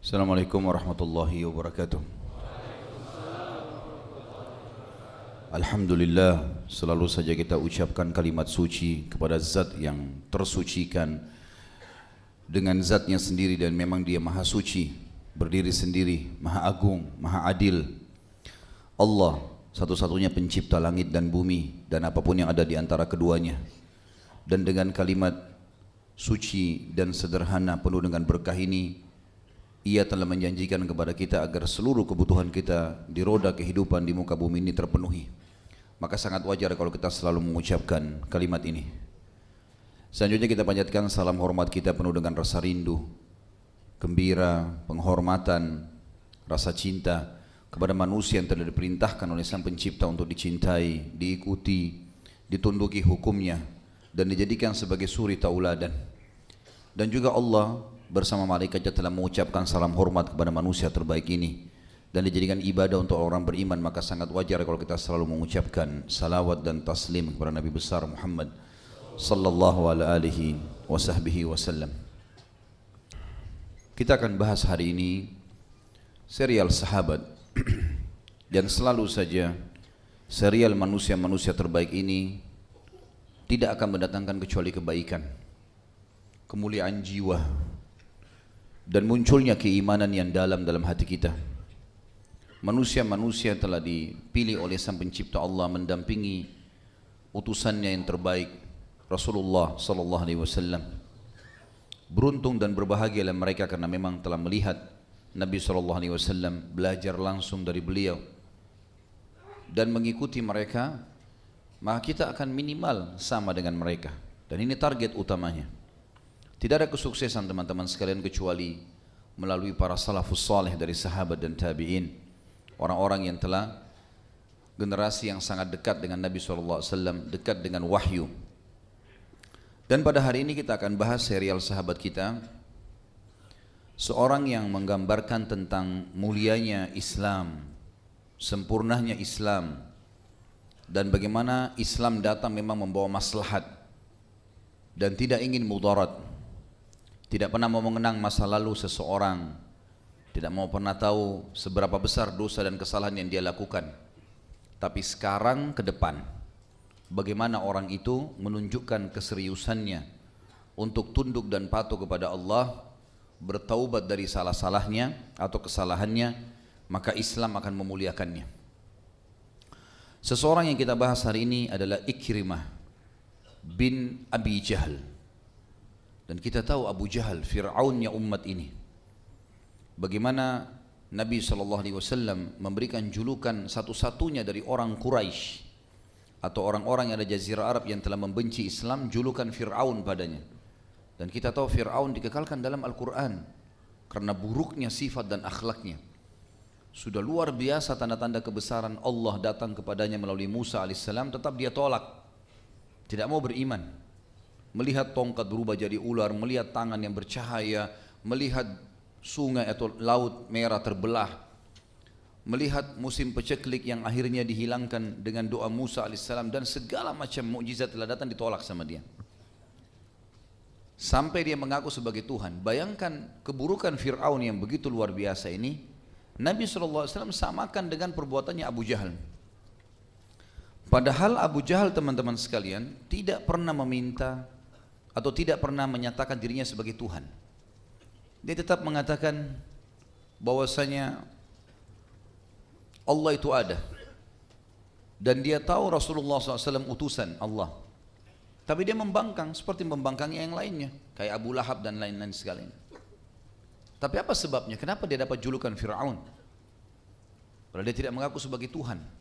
Assalamualaikum warahmatullahi wabarakatuh. Alhamdulillah, selalu saja kita ucapkan kalimat suci kepada zat yang tersucikan dengan zatnya sendiri, dan memang dia maha suci, berdiri sendiri, maha agung, maha adil. Allah satu-satunya pencipta langit dan bumi dan apapun yang ada di antara keduanya. Dan dengan kalimat suci dan sederhana penuh dengan berkah ini, Ia telah menjanjikan kepada kita agar seluruh kebutuhan kita di roda kehidupan di muka bumi ini terpenuhi. Maka sangat wajar kalau kita selalu mengucapkan kalimat ini. Selanjutnya kita panjatkan salam hormat kita penuh dengan rasa rindu, gembira, penghormatan, rasa cinta kepada manusia yang telah diperintahkan oleh Sang Pencipta untuk dicintai, diikuti, ditunduki hukumnya, dan dijadikan sebagai suri tauladan. Dan juga Allah bersama malaikatnya telah mengucapkan salam hormat kepada manusia terbaik ini dan dijadikan ibadah untuk orang beriman. Maka sangat wajar kalau kita selalu mengucapkan salawat dan taslim kepada Nabi besar Muhammad sallallahu alaihi wasallam. Kita akan bahas hari ini serial sahabat dan selalu saja serial manusia-manusia terbaik ini tidak akan mendatangkan kecuali kebaikan, kemuliaan jiwa, dan munculnya keimanan yang dalam hati kita. Manusia-manusia telah dipilih oleh Sang Pencipta Allah mendampingi utusannya yang terbaik, Rasulullah sallallahu alaihi wasallam. Beruntung dan berbahagialah mereka karena memang telah melihat Nabi sallallahu alaihi wasallam, belajar langsung dari beliau dan mengikuti mereka, maka kita akan minimal sama dengan mereka. Dan ini target utamanya. Tidak ada kesuksesan teman-teman sekalian kecuali melalui para salafus saleh dari sahabat dan tabi'in, orang-orang yang telah generasi yang sangat dekat dengan Nabi SAW, dekat dengan wahyu. Dan pada hari ini kita akan bahas serial sahabat kita, seorang yang menggambarkan tentang mulianya Islam, sempurnanya Islam, dan bagaimana Islam datang memang membawa maslahat dan tidak ingin mudarat. Tidak pernah mau mengenang masa lalu seseorang, tidak mau pernah tahu seberapa besar dosa dan kesalahan yang dia lakukan. Tapi sekarang ke depan, bagaimana orang itu menunjukkan keseriusannya untuk tunduk dan patuh kepada Allah, bertaubat dari salah-salahnya atau kesalahannya, maka Islam akan memuliakannya. Seseorang yang kita bahas hari ini adalah Ikrimah bin Abi Jahal. Dan kita tahu Abu Jahal, Fir'aunnya umat ini. Bagaimana Nabi SAW memberikan julukan satu-satunya dari orang Quraisy atau orang-orang yang ada Jazirah Arab yang telah membenci Islam, julukan Fir'aun padanya. Dan kita tahu Fir'aun dikekalkan dalam Al-Quran karena buruknya sifat dan akhlaknya. Sudah luar biasa tanda-tanda kebesaran Allah datang kepadanya melalui Musa alaihissalam, tetap dia tolak, tidak mau beriman. Melihat tongkat berubah jadi ular, melihat tangan yang bercahaya, melihat sungai atau laut merah terbelah, melihat musim peceklik yang akhirnya dihilangkan dengan doa Musa alaihissalam, dan segala macam mukjizat telah datang ditolak sama dia. Sampai dia mengaku sebagai Tuhan. Bayangkan keburukan Fir'aun yang begitu luar biasa ini, Nabi SAW samakan dengan perbuatannya Abu Jahal. Padahal Abu Jahal teman-teman sekalian tidak pernah meminta atau tidak pernah menyatakan dirinya sebagai Tuhan. Dia tetap mengatakan bahwasanya Allah itu ada, dan dia tahu Rasulullah SAW utusan Allah. Tapi dia membangkang seperti membangkangnya yang lainnya, kayak Abu Lahab dan lain-lain sekalian. Tapi apa sebabnya? Kenapa dia dapat julukan Fir'aun? Padahal dia tidak mengaku sebagai Tuhan.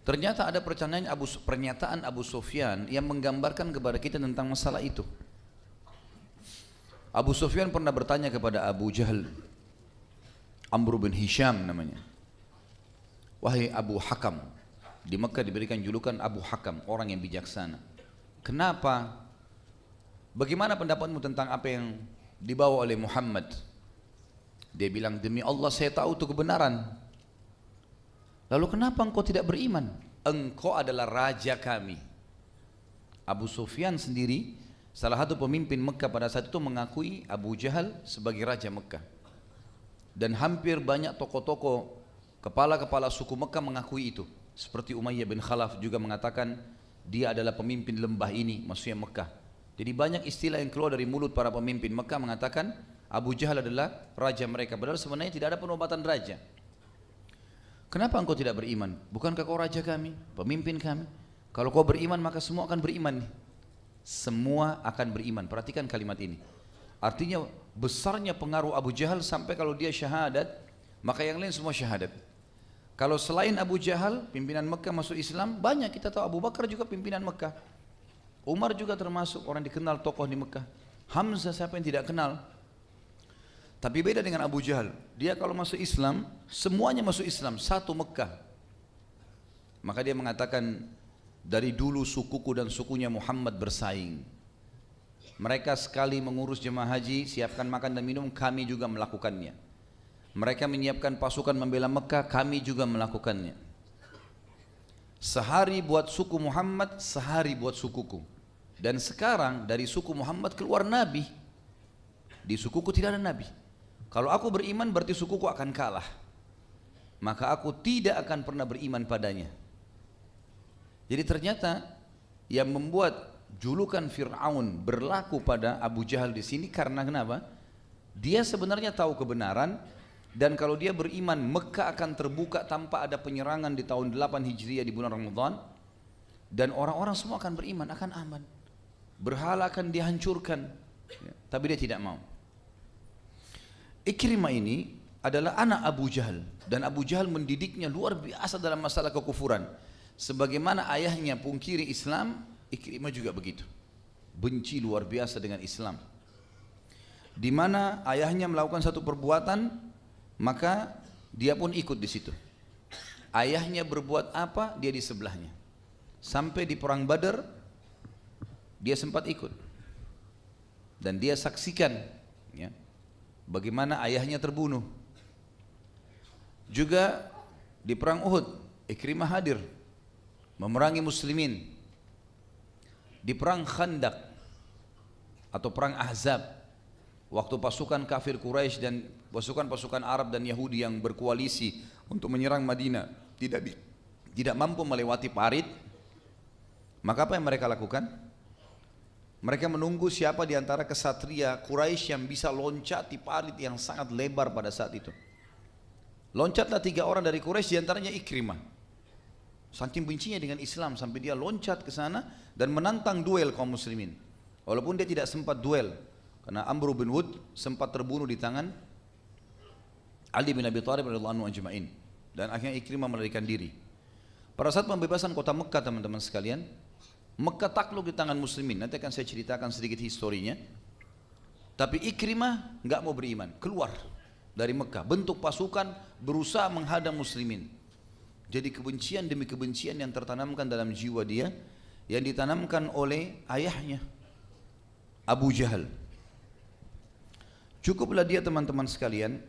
Ternyata ada pernyataan Abu Sufyan yang menggambarkan kepada kita tentang masalah itu. Abu Sufyan pernah bertanya kepada Abu Jahal, Amr bin Hisham namanya, wahai Abu Hakam, di Mekah diberikan julukan Abu Hakam, orang yang bijaksana. Kenapa? Bagaimana pendapatmu tentang apa yang dibawa oleh Muhammad? Dia bilang, demi Allah saya tahu itu kebenaran. Lalu kenapa engkau tidak beriman? Engkau adalah raja kami. Abu Sufyan sendiri, salah satu pemimpin Mekah pada saat itu, mengakui Abu Jahal sebagai raja Mekah. Dan hampir banyak tokoh-tokoh kepala-kepala suku Mekah mengakui itu. Seperti Umayyah bin Khalaf juga mengatakan dia adalah pemimpin lembah ini, maksudnya Mekah. Jadi banyak istilah yang keluar dari mulut para pemimpin Mekah mengatakan Abu Jahal adalah raja mereka. Padahal sebenarnya tidak ada penobatan raja. Kenapa engkau tidak beriman? Bukankah kau raja kami, pemimpin kami? Kalau kau beriman maka semua akan beriman. Semua akan beriman. Perhatikan kalimat ini. Artinya besarnya pengaruh Abu Jahal sampai kalau dia syahadat, maka yang lain semua syahadat. Kalau selain Abu Jahal, pimpinan Mekah masuk Islam, banyak kita tahu. Abu Bakar juga pimpinan Mekah. Umar juga termasuk orang dikenal tokoh di Mekah. Hamzah siapa yang tidak kenal? Tapi beda dengan Abu Jahal. Dia kalau masuk Islam, semuanya masuk Islam, satu Mekah. Maka dia mengatakan, dari dulu sukuku dan sukunya Muhammad bersaing. Mereka sekali mengurus jemaah haji, siapkan makan dan minum, kami juga melakukannya. Mereka menyiapkan pasukan membela Mekah, kami juga melakukannya. Sehari buat suku Muhammad, sehari buat sukuku. Dan sekarang dari suku Muhammad keluar Nabi. Di sukuku tidak ada Nabi. Kalau aku beriman berarti sukuku akan kalah. Maka aku tidak akan pernah beriman padanya. Jadi ternyata yang membuat julukan Fir'aun berlaku pada Abu Jahal di sini karena kenapa? Dia sebenarnya tahu kebenaran dan kalau dia beriman Mekah akan terbuka tanpa ada penyerangan di tahun 8 Hijriah di bulan Ramadan dan orang-orang semua akan beriman, akan aman. Berhala akan dihancurkan. Tapi dia tidak mau. Ikrimah ini adalah anak Abu Jahal dan Abu Jahal mendidiknya luar biasa dalam masalah kekufuran. Sebagaimana ayahnya pungkiri Islam, Ikrimah juga begitu. Benci luar biasa dengan Islam. Di mana ayahnya melakukan satu perbuatan, maka dia pun ikut di situ. Ayahnya berbuat apa, dia di sebelahnya. Sampai di perang Badar, dia sempat ikut. Dan dia saksikan, ya, bagaimana ayahnya terbunuh. Juga di perang Uhud, Ikrimah hadir memerangi muslimin. Di perang Khandaq atau perang Ahzab, waktu pasukan kafir Quraisy dan pasukan-pasukan Arab dan Yahudi yang berkoalisi untuk menyerang Madinah tidak mampu melewati parit, maka apa yang mereka lakukan? Mereka menunggu siapa di antara kesatria Quraisy yang bisa loncat di parit yang sangat lebar pada saat itu. Loncatlah 3 orang dari Quraisy, di antaranya Ikrimah. Saking bencinya dengan Islam sampai dia loncat ke sana dan menantang duel kaum muslimin. Walaupun dia tidak sempat duel karena Amr bin Wud sempat terbunuh di tangan Ali bin Abi Thalib radhiyallahu anhu ajma'in dan akhirnya Ikrimah melarikan diri. Pada saat pembebasan kota Mekah teman-teman sekalian, Mekah takluk di tangan muslimin. Nanti akan saya ceritakan sedikit historinya. Tapi Ikrimah enggak mau beriman, keluar dari Mekah, bentuk pasukan berusaha menghadang muslimin. Jadi kebencian demi kebencian yang tertanamkan dalam jiwa dia, yang ditanamkan oleh ayahnya Abu Jahal. Cukuplah dia teman-teman sekalian,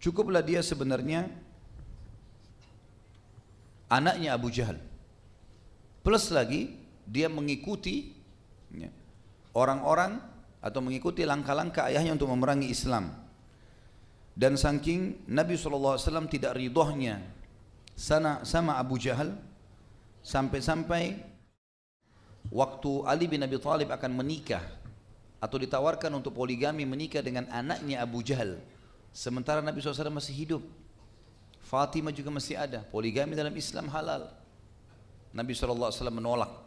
cukuplah dia sebenarnya anaknya Abu Jahal. Plus lagi dia mengikuti orang-orang atau mengikuti langkah-langkah ayahnya untuk memerangi Islam. Dan saking Nabi SAW tidak ridhonya sama Abu Jahal, sampai-sampai waktu Ali bin Abi Thalib akan menikah atau ditawarkan untuk poligami menikah dengan anaknya Abu Jahal, sementara Nabi SAW masih hidup, Fatimah juga masih ada. Poligami dalam Islam halal. Nabi SAW menolak,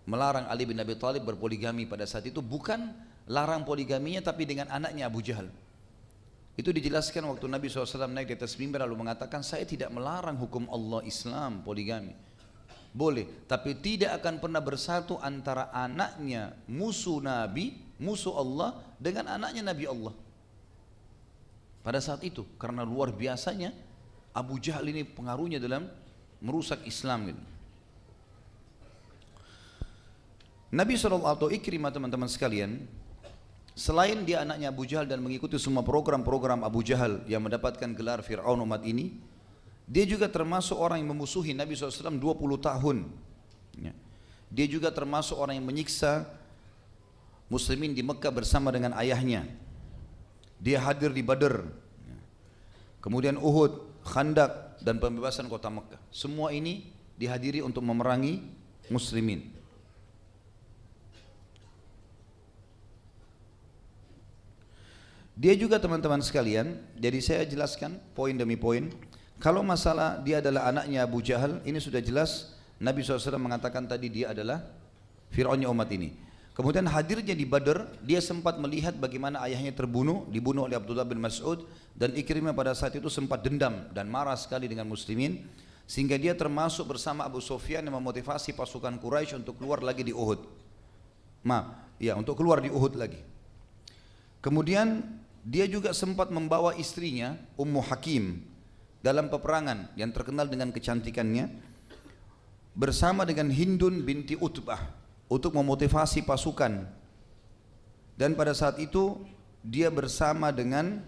melarang Ali bin Abi Thalib berpoligami pada saat itu. Bukan larang poligaminya tapi dengan anaknya Abu Jahal. Itu dijelaskan waktu Nabi SAW naik di atas mimbar lalu mengatakan, saya tidak melarang hukum Allah Islam poligami. Boleh, tapi tidak akan pernah bersatu antara anaknya musuh Nabi, musuh Allah dengan anaknya Nabi Allah. Pada saat itu, karena luar biasanya Abu Jahal ini pengaruhnya dalam merusak Islam gitu. Nabi SAW atau Ikrimah teman-teman sekalian, selain dia anaknya Abu Jahal dan mengikuti semua program-program Abu Jahal yang mendapatkan gelar Fir'aun umat ini, dia juga termasuk orang yang memusuhi Nabi SAW 20 tahun. Dia juga termasuk orang yang menyiksa muslimin di Mekah bersama dengan ayahnya. dia hadir di Badr, kemudian Uhud, Khandak, dan pembebasan kota Mekah. Semua ini dihadiri untuk memerangi muslimin. Dia juga teman-teman sekalian, jadi saya jelaskan poin demi poin. Kalau masalah dia adalah anaknya Abu Jahal, ini sudah jelas Nabi SAW mengatakan tadi dia adalah Fir'aunnya umat ini. Kemudian hadirnya di Badr, dia sempat melihat bagaimana ayahnya dibunuh oleh Abdullah bin Mas'ud, dan Ikrimah pada saat itu sempat dendam dan marah sekali dengan muslimin, sehingga dia termasuk bersama Abu Sufyan yang memotivasi pasukan Quraisy untuk keluar lagi di Uhud. Untuk keluar di Uhud lagi. Kemudian dia juga sempat membawa istrinya Ummu Hakim dalam peperangan yang terkenal dengan kecantikannya, bersama dengan Hindun binti Utbah untuk memotivasi pasukan. Dan pada saat itu dia bersama dengan,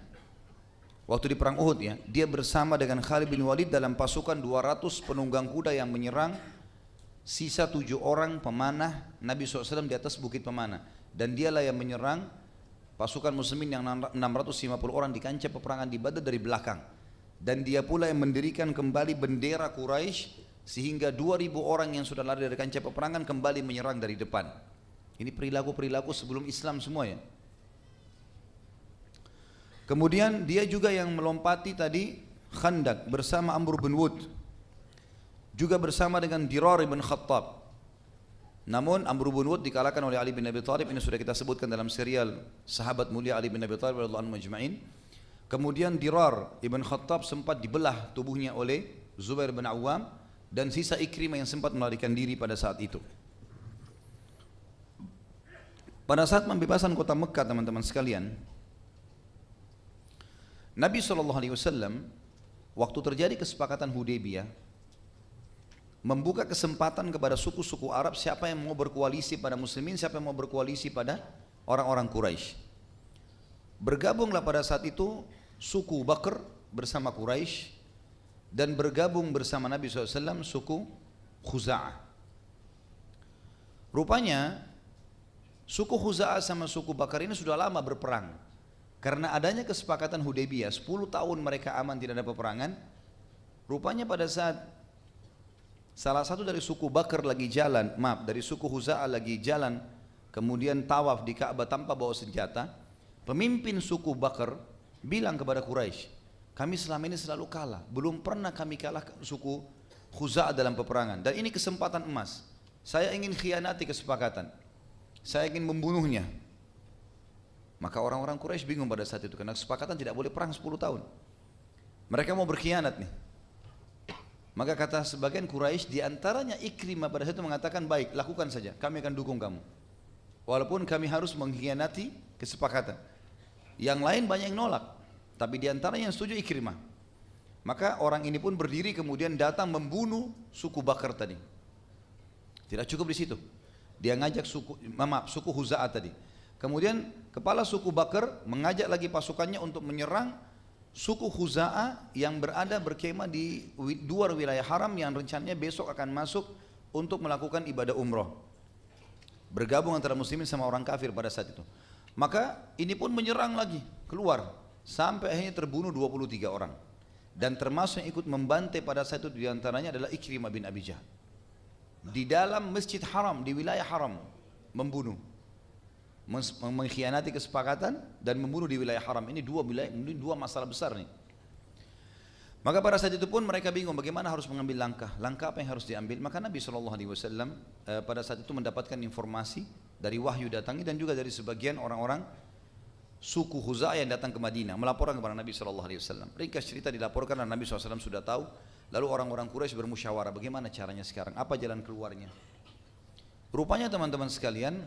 waktu di perang Uhud ya, dia bersama dengan Khalid bin Walid dalam pasukan 200 penunggang kuda yang menyerang sisa 7 orang pemanah Nabi SAW di atas bukit pemanah. Dan dialah yang menyerang pasukan muslimin yang 650 orang di kancah peperangan di Badr dari belakang. Dan dia pula yang mendirikan kembali bendera Quraisy, sehingga 2000 orang yang sudah lari dari kancah peperangan kembali menyerang dari depan. Ini perilaku-perilaku sebelum Islam semua ya. Kemudian dia juga yang melompati tadi Khandak bersama Amr bin Wud, juga bersama dengan Dirar bin Khattab. Namun Amr bin Wud dikalahkan oleh Ali bin Abi Thalib. Ini sudah kita sebutkan dalam serial sahabat mulia Ali bin Abi Thalib radhiyallahu anhu majma'in. Kemudian Dirar ibn Khattab sempat dibelah tubuhnya oleh Zubair bin Awam, dan sisa Ikrimah yang sempat melarikan diri pada saat itu. Pada saat pembebasan kota Mekah teman-teman sekalian, Nabi SAW waktu terjadi kesepakatan Hudaybiyah membuka kesempatan kepada suku-suku Arab, siapa yang mau berkoalisi pada muslimin, siapa yang mau berkoalisi pada orang-orang Quraisy. Bergabunglah pada saat itu suku Bakr bersama Quraisy, dan bergabung bersama Nabi SAW suku Khuza'ah. Rupanya suku Khuza'ah sama suku Bakar ini sudah lama berperang. Karena adanya kesepakatan Hudaybiyah, 10 tahun mereka aman tidak ada peperangan. Rupanya pada saat salah satu dari suku Bakar lagi jalan, dari suku Khuza'ah lagi jalan, kemudian tawaf di Ka'bah tanpa bawa senjata, pemimpin suku Bakar bilang kepada Quraisy, kami selama ini selalu kalah, belum pernah kami kalah suku Khuza'ah dalam peperangan, dan ini kesempatan emas. Saya ingin khianati kesepakatan, saya ingin membunuhnya. Maka orang-orang Quraisy bingung pada saat itu, karena kesepakatan tidak boleh perang 10 tahun. Mereka mau berkhianat nih. Maka kata sebagian Quraisy, diantaranya Ikrimah pada saat itu mengatakan, baik, lakukan saja, kami akan dukung kamu, walaupun kami harus mengkhianati kesepakatan. Yang lain banyak yang nolak, tapi diantaranya yang setuju Ikrimah. Maka orang ini pun berdiri kemudian datang membunuh suku Bakar tadi. Tidak cukup di situ, dia ngajak suku Khuza'ah tadi. Kemudian kepala suku Bakar mengajak lagi pasukannya untuk menyerang suku Khuza'ah yang berkemah di luar wilayah haram, yang rencananya besok akan masuk untuk melakukan ibadah umroh. Bergabung antara muslimin sama orang kafir pada saat itu. Maka ini pun menyerang lagi, keluar, sampai akhirnya terbunuh 23 orang. Dan termasuk yang ikut membantai pada saat itu diantaranya adalah Ikrimah bin Abi Jahal. Di dalam masjid haram, di wilayah haram, membunuh, mengkhianati kesepakatan dan membunuh di wilayah haram. Ini dua masalah besar nih. Maka pada saat itu pun mereka bingung bagaimana harus mengambil langkah apa yang harus diambil. Maka Nabi SAW pada saat itu mendapatkan informasi dari wahyu datangi, dan juga dari sebagian orang-orang suku Khuza'ah yang datang ke Madinah melaporkan kepada Nabi SAW. Ringkas cerita dilaporkan dan Nabi SAW sudah tahu. Lalu orang-orang Quraisy bermusyawarah bagaimana caranya sekarang, apa jalan keluarnya. Rupanya teman-teman sekalian,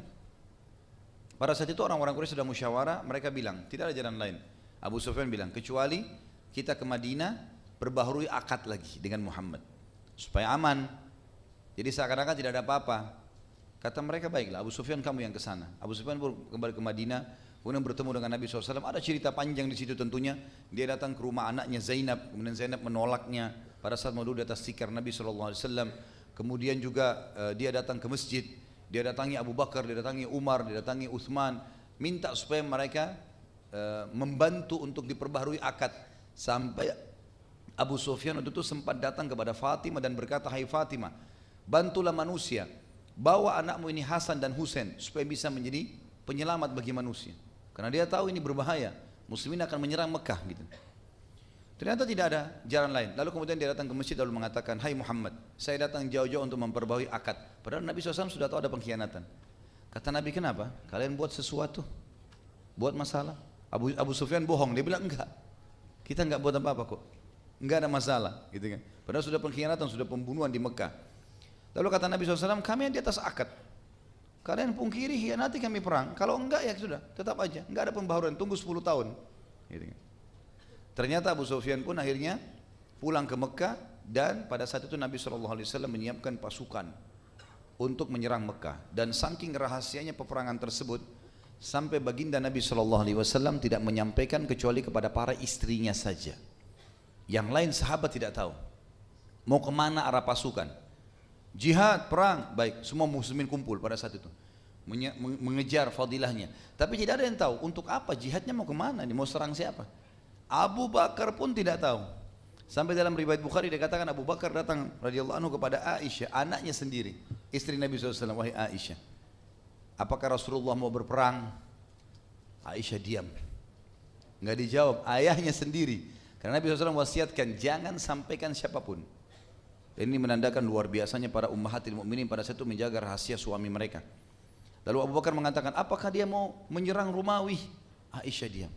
pada saat itu orang-orang Quraisy sudah musyawarah, mereka bilang tidak ada jalan lain. Abu Sufyan bilang, kecuali kita ke Madinah perbaharui akad lagi dengan Muhammad supaya aman. Jadi seakan-akan tidak ada apa-apa. Kata mereka, baiklah Abu Sufyan kamu yang ke sana. Abu Sufyan kembali ke Madinah, kemudian bertemu dengan Nabi SAW. Ada cerita panjang di situ tentunya. Dia datang ke rumah anaknya Zainab, kemudian Zainab menolaknya pada saat mau duduk di atas tikar Nabi SAW. Kemudian juga dia datang ke masjid. Dia datangi Abu Bakar, dia datangi Umar, dia datangi Uthman, minta supaya mereka membantu untuk diperbaharui akad. Sampai Abu Sufyan waktu itu sempat datang kepada Fatimah dan berkata, hai Fatimah, bantulah manusia, bawa anakmu ini Hasan dan Husain supaya bisa menjadi penyelamat bagi manusia. Karena dia tahu ini berbahaya, muslimin akan menyerang Mekah gitu. Ternyata tidak ada jalan lain. Lalu kemudian dia datang ke masjid lalu mengatakan, hai Muhammad, saya datang jauh-jauh untuk memperbaharui akad. Padahal Nabi SAW sudah tahu ada pengkhianatan. Kata Nabi, kenapa? Kalian buat sesuatu, buat masalah. Abu Sufyan bohong, dia bilang enggak, kita enggak buat apa-apa kok, enggak ada masalah gitu kan. Padahal sudah pengkhianatan, sudah pembunuhan di Mekah. Lalu kata Nabi SAW, kami yang di atas akad, kalian pungkiri, hianati kami perang. Kalau enggak ya sudah, tetap aja, enggak ada pembaharuan, tunggu 10 tahun gitu kan. Ternyata Abu Sufyan pun akhirnya pulang ke Mekah, dan pada saat itu Nabi SAW menyiapkan pasukan untuk menyerang Mekah. Dan saking rahasianya peperangan tersebut, sampai baginda Nabi SAW tidak menyampaikan kecuali kepada para istrinya saja. Yang lain sahabat tidak tahu mau kemana arah pasukan. Jihad, perang, baik, semua muslimin kumpul pada saat itu mengejar fadilahnya. Tapi tidak ada yang tahu untuk apa jihadnya, mau kemana, mau serang siapa. Abu Bakar pun tidak tahu. Sampai dalam riwayat Bukhari dikatakan Abu Bakar datang radhiyallahu anhu kepada Aisyah, anaknya sendiri, istri Nabi SAW, wahai Aisyah, apakah Rasulullah mau berperang? Aisyah diam, nggak dijawab, ayahnya sendiri. Karena Nabi SAW wasiatkan jangan sampaikan siapapun. Dan ini menandakan luar biasanya para ummahatil mukminin pada saat itu menjaga rahasia suami mereka. Lalu Abu Bakar mengatakan, apakah dia mau menyerang Romawi? Aisyah diam.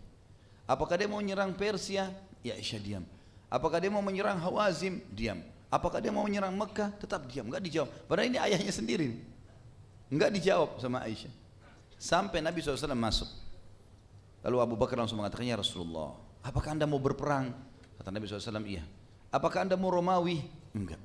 Apakah dia mau menyerang Persia? Ya, Aisyah diam. Apakah dia mau menyerang Hawazim? Diam. Apakah dia mau menyerang Mekah? Tetap diam, enggak dijawab. Padahal ini ayahnya sendiri, enggak dijawab sama Aisyah. Sampai Nabi SAW masuk. Lalu Abu Bakar langsung mengatakan, ya Rasulullah, apakah anda mau berperang? Kata Nabi SAW, iya. Apakah anda mau Romawi? Enggak.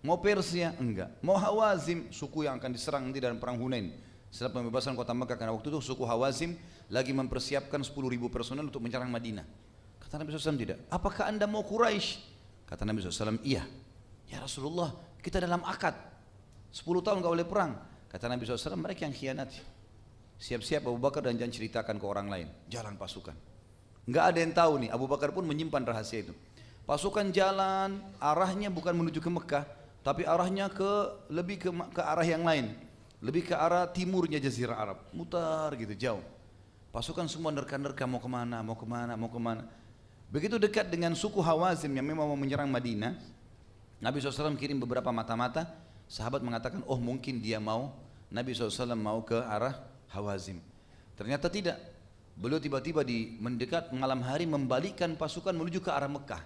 Mau Persia? Enggak. Mau Hawazim, suku yang akan diserang nanti dalam perang Hunain setelah pembebasan kota Mekah, karena waktu itu suku Hawazim lagi mempersiapkan 10.000 personel untuk menyerang Madinah. Kata Nabi SAW, tidak. Apakah anda mau Quraisy? Kata Nabi SAW, iya. Ya Rasulullah, kita dalam akad 10 tahun gak boleh perang. Kata Nabi SAW, mereka yang khianati. Siap-siap Abu Bakar dan jangan ceritakan ke orang lain. Jalan pasukan, nggak ada yang tahu nih. Abu Bakar pun menyimpan rahasia itu. Pasukan jalan, arahnya bukan menuju ke Mekah, tapi arahnya lebih ke arah yang lain, lebih ke arah timurnya Jazirah Arab, mutar gitu jauh. Pasukan semua nerka-nerka mau kemana, mau kemana, mau kemana. Begitu dekat dengan suku Hawazim yang memang mau menyerang Madinah, Nabi SAW kirim beberapa mata-mata. Sahabat mengatakan, oh mungkin dia mau, Nabi SAW mau ke arah Hawazim. Ternyata tidak. Beliau tiba-tiba mendekat malam hari membalikkan pasukan menuju ke arah Mekah.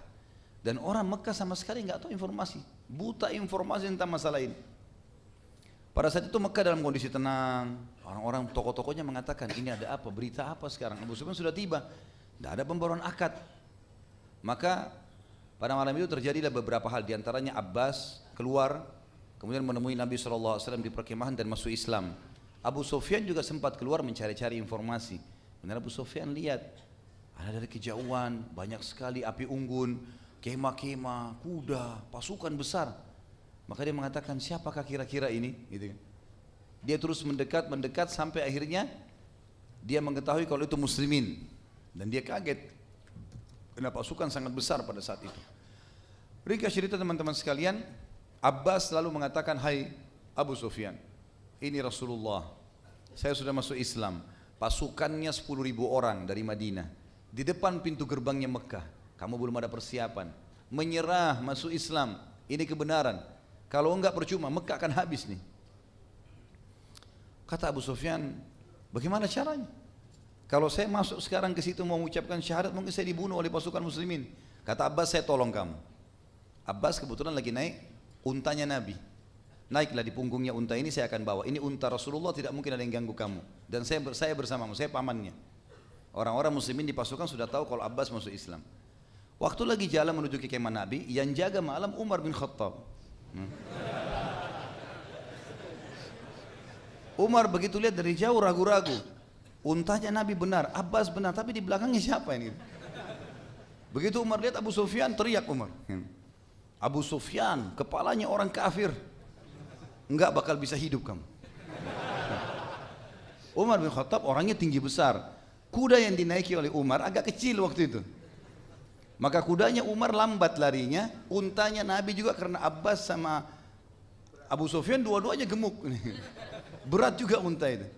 Dan orang Mekah sama sekali nggak tahu informasi, buta informasi tentang masalah ini. Pada saat itu Mekah dalam kondisi tenang. Orang-orang tokoh-tokohnya mengatakan, ini ada apa, berita apa sekarang? Abu Sufyan sudah tiba, tidak ada pembaruan akad. Maka pada malam itu terjadilah beberapa hal. Di antaranya Abbas keluar, kemudian menemui Nabi SAW di perkemahan dan masuk Islam. Abu Sufyan juga sempat keluar mencari-cari informasi. Benar, Abu Sufyan lihat ada dari kejauhan banyak sekali api unggun, kemah-kemah, kuda, pasukan besar. Maka dia mengatakan, siapakah kira-kira ini? Gitu kan. Dia terus mendekat sampai akhirnya dia mengetahui kalau itu muslimin. Dan dia kaget karena pasukan sangat besar pada saat itu. Ringkas cerita teman-teman sekalian, Abbas lalu mengatakan, hai Abu Sufyan, ini Rasulullah, saya sudah masuk Islam. Pasukannya 10.000 orang dari Madinah. Di depan pintu gerbangnya Mekah. Kamu belum ada persiapan. Menyerah masuk Islam. Ini kebenaran. Kalau enggak percuma, Mekah akan habis nih. Kata Abu Sufyan, bagaimana caranya? Kalau saya masuk sekarang ke situ mau mengucapkan syahadat, mungkin saya dibunuh oleh pasukan muslimin. Kata Abbas, saya tolong kamu. Abbas kebetulan lagi naik untanya Nabi. Naiklah di punggungnya unta ini, saya akan bawa. Ini unta Rasulullah, tidak mungkin ada yang ganggu kamu. Dan saya bersamamu, saya pamannya. Orang-orang muslimin di pasukan sudah tahu kalau Abbas masuk Islam. Waktu lagi jalan menuju ke kemah Nabi, yang jaga malam Umar bin Khattab. Umar begitu lihat dari jauh ragu-ragu. Untanya Nabi benar, Abbas benar, tapi di belakangnya siapa ini? Begitu Umar lihat Abu Sufyan, teriak Umar. Abu Sufyan, kepalanya orang kafir, enggak bakal bisa hidup kamu. Umar bin Khattab orangnya tinggi besar, Kuda yang dinaiki oleh Umar agak kecil waktu itu. Maka kudanya Umar lambat larinya, untanya Nabi juga karena Abbas sama Abu Sufyan dua-duanya gemuk. Berat juga unta itu.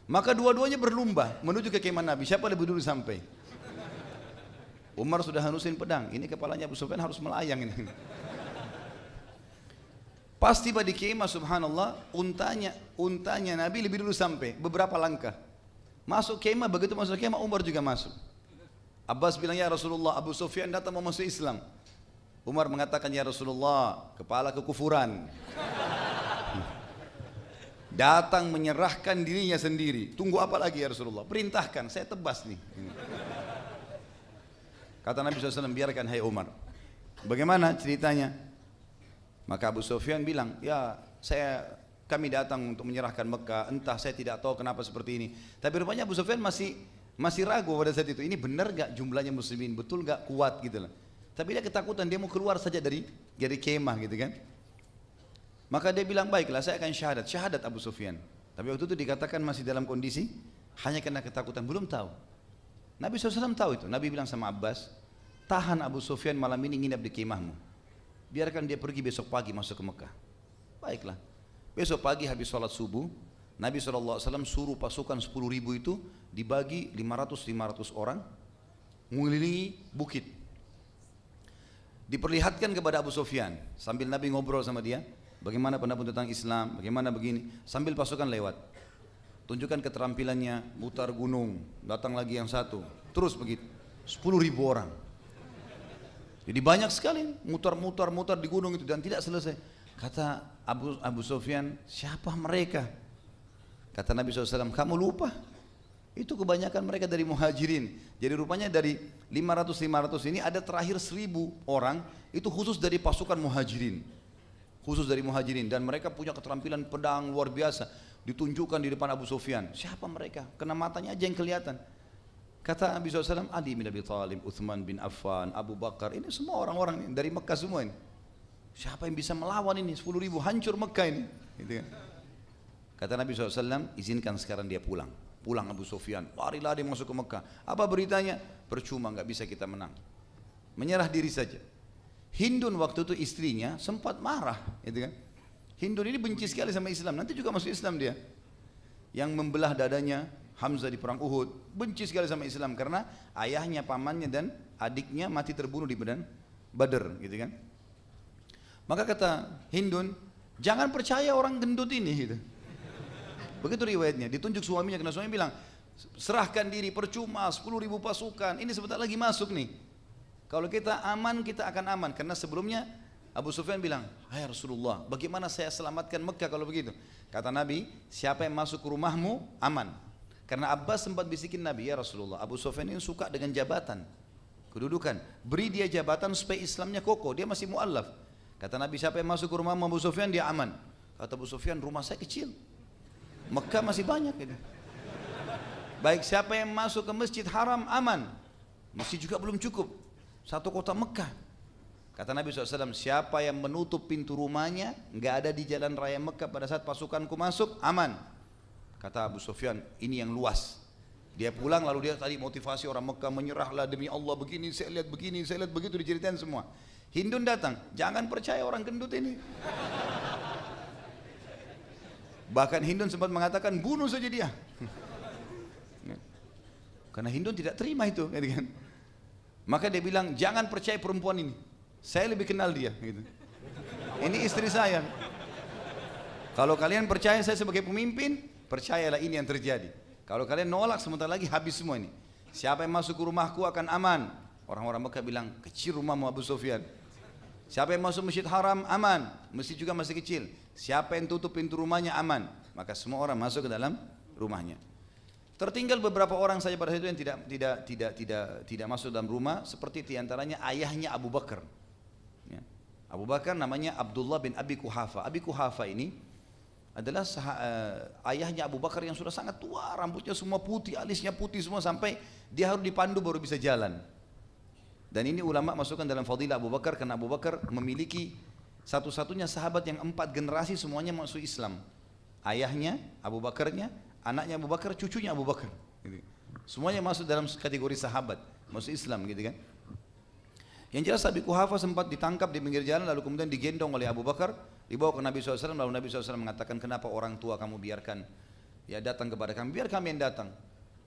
Maka dua-duanya berlomba menuju ke kemah Nabi, siapa lebih dulu sampai. Umar sudah hanusin pedang, ini kepalanya Abu Sufyan harus melayang ini. Pas tiba di kemah, subhanallah, untanya Nabi lebih dulu sampai, beberapa langkah. Masuk kemah, begitu masuk kemah Umar juga masuk. Abbas bilang, ya Rasulullah, Abu Sufyan datang mau masuk Islam. Umar mengatakan, ya Rasulullah, kepala kekufuran. Datang menyerahkan dirinya sendiri. Tunggu apa lagi ya Rasulullah? Perintahkan, saya tebas nih. Kata Nabi SAW, biarkan hai Umar. Bagaimana ceritanya? Maka Abu Sufyan bilang, ya kami datang untuk menyerahkan Mekah, entah saya tidak tahu kenapa seperti ini. Tapi rupanya Abu Sufyan masih ragu pada saat itu. Ini benar gak jumlahnya muslimin, betul gak kuat gitu lah. Tapi dia ketakutan, dia mau keluar saja dari kemah gitu kan. Maka dia bilang, baiklah saya akan syahadat Abu Sufyan. Tapi waktu itu dikatakan masih dalam kondisi hanya karena ketakutan, belum tahu. Nabi SAW tahu itu. Nabi bilang sama Abbas, tahan Abu Sufyan malam ini nginap di kemahmu. Biarkan dia pergi besok pagi masuk ke Mekah. Baiklah. Besok pagi habis sholat subuh, Nabi SAW suruh pasukan 10.000 itu dibagi 500 orang mengelilingi bukit. Diperlihatkan kepada Abu Sufyan sambil Nabi ngobrol sama dia, bagaimana pendapat tentang Islam, bagaimana begini, sambil pasukan lewat. Tunjukkan keterampilannya, mutar gunung, datang lagi yang satu, terus begitu. 10.000 orang. Jadi banyak sekali mutar di gunung itu dan tidak selesai. Kata Abu Sufyan, siapa mereka? Kata Nabi SAW, kamu lupa? Itu kebanyakan mereka dari muhajirin. Jadi rupanya dari 500 ini ada terakhir 1.000 orang, itu khusus dari pasukan muhajirin. Khusus dari muhajirin. Dan mereka punya keterampilan pedang luar biasa. Ditunjukkan di depan Abu Sufyan. Siapa mereka? Kena matanya aja yang kelihatan. Kata Nabi SAW, Ali bin Abi Thalib, Uthman bin Affan, Abu Bakar. Ini semua orang-orang dari Mekah semua ini. Siapa yang bisa melawan ini? 10.000 hancur Mekah ini. Gitu kan? Kata Nabi SAW, izinkan sekarang dia pulang. Pulang Abu Sufyan, lari-lari masuk ke Mekah. Apa beritanya? Percuma, nggak bisa kita menang. Menyerah diri saja. Hindun waktu itu istrinya sempat marah, gitu kan? Hindun ini benci sekali sama Islam. Nanti juga masuk Islam dia. Yang membelah dadanya Hamzah di perang Uhud, benci sekali sama Islam karena ayahnya, pamannya dan adiknya mati terbunuh di medan Badar, gitu kan? Maka kata Hindun, jangan percaya orang gendut ini, gitu. Begitu riwayatnya, ditunjuk suaminya karena suaminya bilang, serahkan diri, percuma, 10.000 pasukan, ini sebentar lagi masuk nih. Kalau kita aman, kita akan aman. Karena sebelumnya Abu Sufyan bilang, hai Rasulullah, bagaimana saya selamatkan Mekah kalau begitu? Kata Nabi, siapa yang masuk ke rumahmu, aman. Karena Abbas sempat bisikin Nabi, ya Rasulullah, Abu Sufyan ini suka dengan jabatan, kedudukan. Beri dia jabatan supaya Islamnya kokoh, dia masih mu'allaf. Kata Nabi, siapa yang masuk ke rumahmu Abu Sufyan, dia aman. Kata Abu Sufyan, rumah saya kecil, Mekah masih banyak gitu. Baik, siapa yang masuk ke Masjid Haram aman, masih juga belum cukup, satu kota Mekah. Kata Nabi SAW, siapa yang menutup pintu rumahnya, nggak ada di jalan raya Mekah pada saat pasukanku masuk, aman. Kata Abu Sufyan, ini yang luas. Dia pulang lalu dia tadi motivasi orang Mekah, menyerahlah demi Allah, begini, saya lihat begitu diceritain semua. Hindun datang, jangan percaya orang gendut ini. Bahkan Hindun sempat mengatakan, bunuh saja dia. Karena Hindun tidak terima itu, kan? Maka dia bilang, jangan percaya perempuan ini, saya lebih kenal dia, gitu. Ini istri saya. Kalau kalian percaya saya sebagai pemimpin, percayalah ini yang terjadi. Kalau kalian nolak, sebentar lagi habis semua ini. Siapa yang masuk ke rumahku akan aman. Orang-orang Mekah bilang, kecil rumahmu Abu Sufyan. Siapa yang masuk Masjid Haram aman, masjid juga masih kecil. Siapa yang tutup pintu rumahnya aman. Maka semua orang masuk ke dalam rumahnya. Tertinggal beberapa orang saja pada saat itu yang tidak masuk dalam rumah, seperti diantaranya ayahnya Abu Bakar. Ya. Abu Bakar namanya Abdullah bin Abi Quhafa. Abi Quhafa ini adalah ayahnya Abu Bakar yang sudah sangat tua, rambutnya semua putih, alisnya putih semua, sampai dia harus dipandu baru bisa jalan. Dan ini ulama masukkan dalam fadilah Abu Bakar karena Abu Bakar memiliki satu-satunya sahabat yang 4 generasi semuanya masuk Islam. Ayahnya, Abu Bakarnya, anaknya Abu Bakar, cucunya Abu Bakar. Semuanya masuk dalam kategori sahabat, masuk Islam gitu kan. Yang jelas Abi Quhafa sempat ditangkap di pinggir jalan lalu kemudian digendong oleh Abu Bakar, dibawa ke Nabi SAW, lalu Nabi SAW mengatakan, kenapa orang tua kamu biarkan ya datang kepada kami, biar kami yang datang.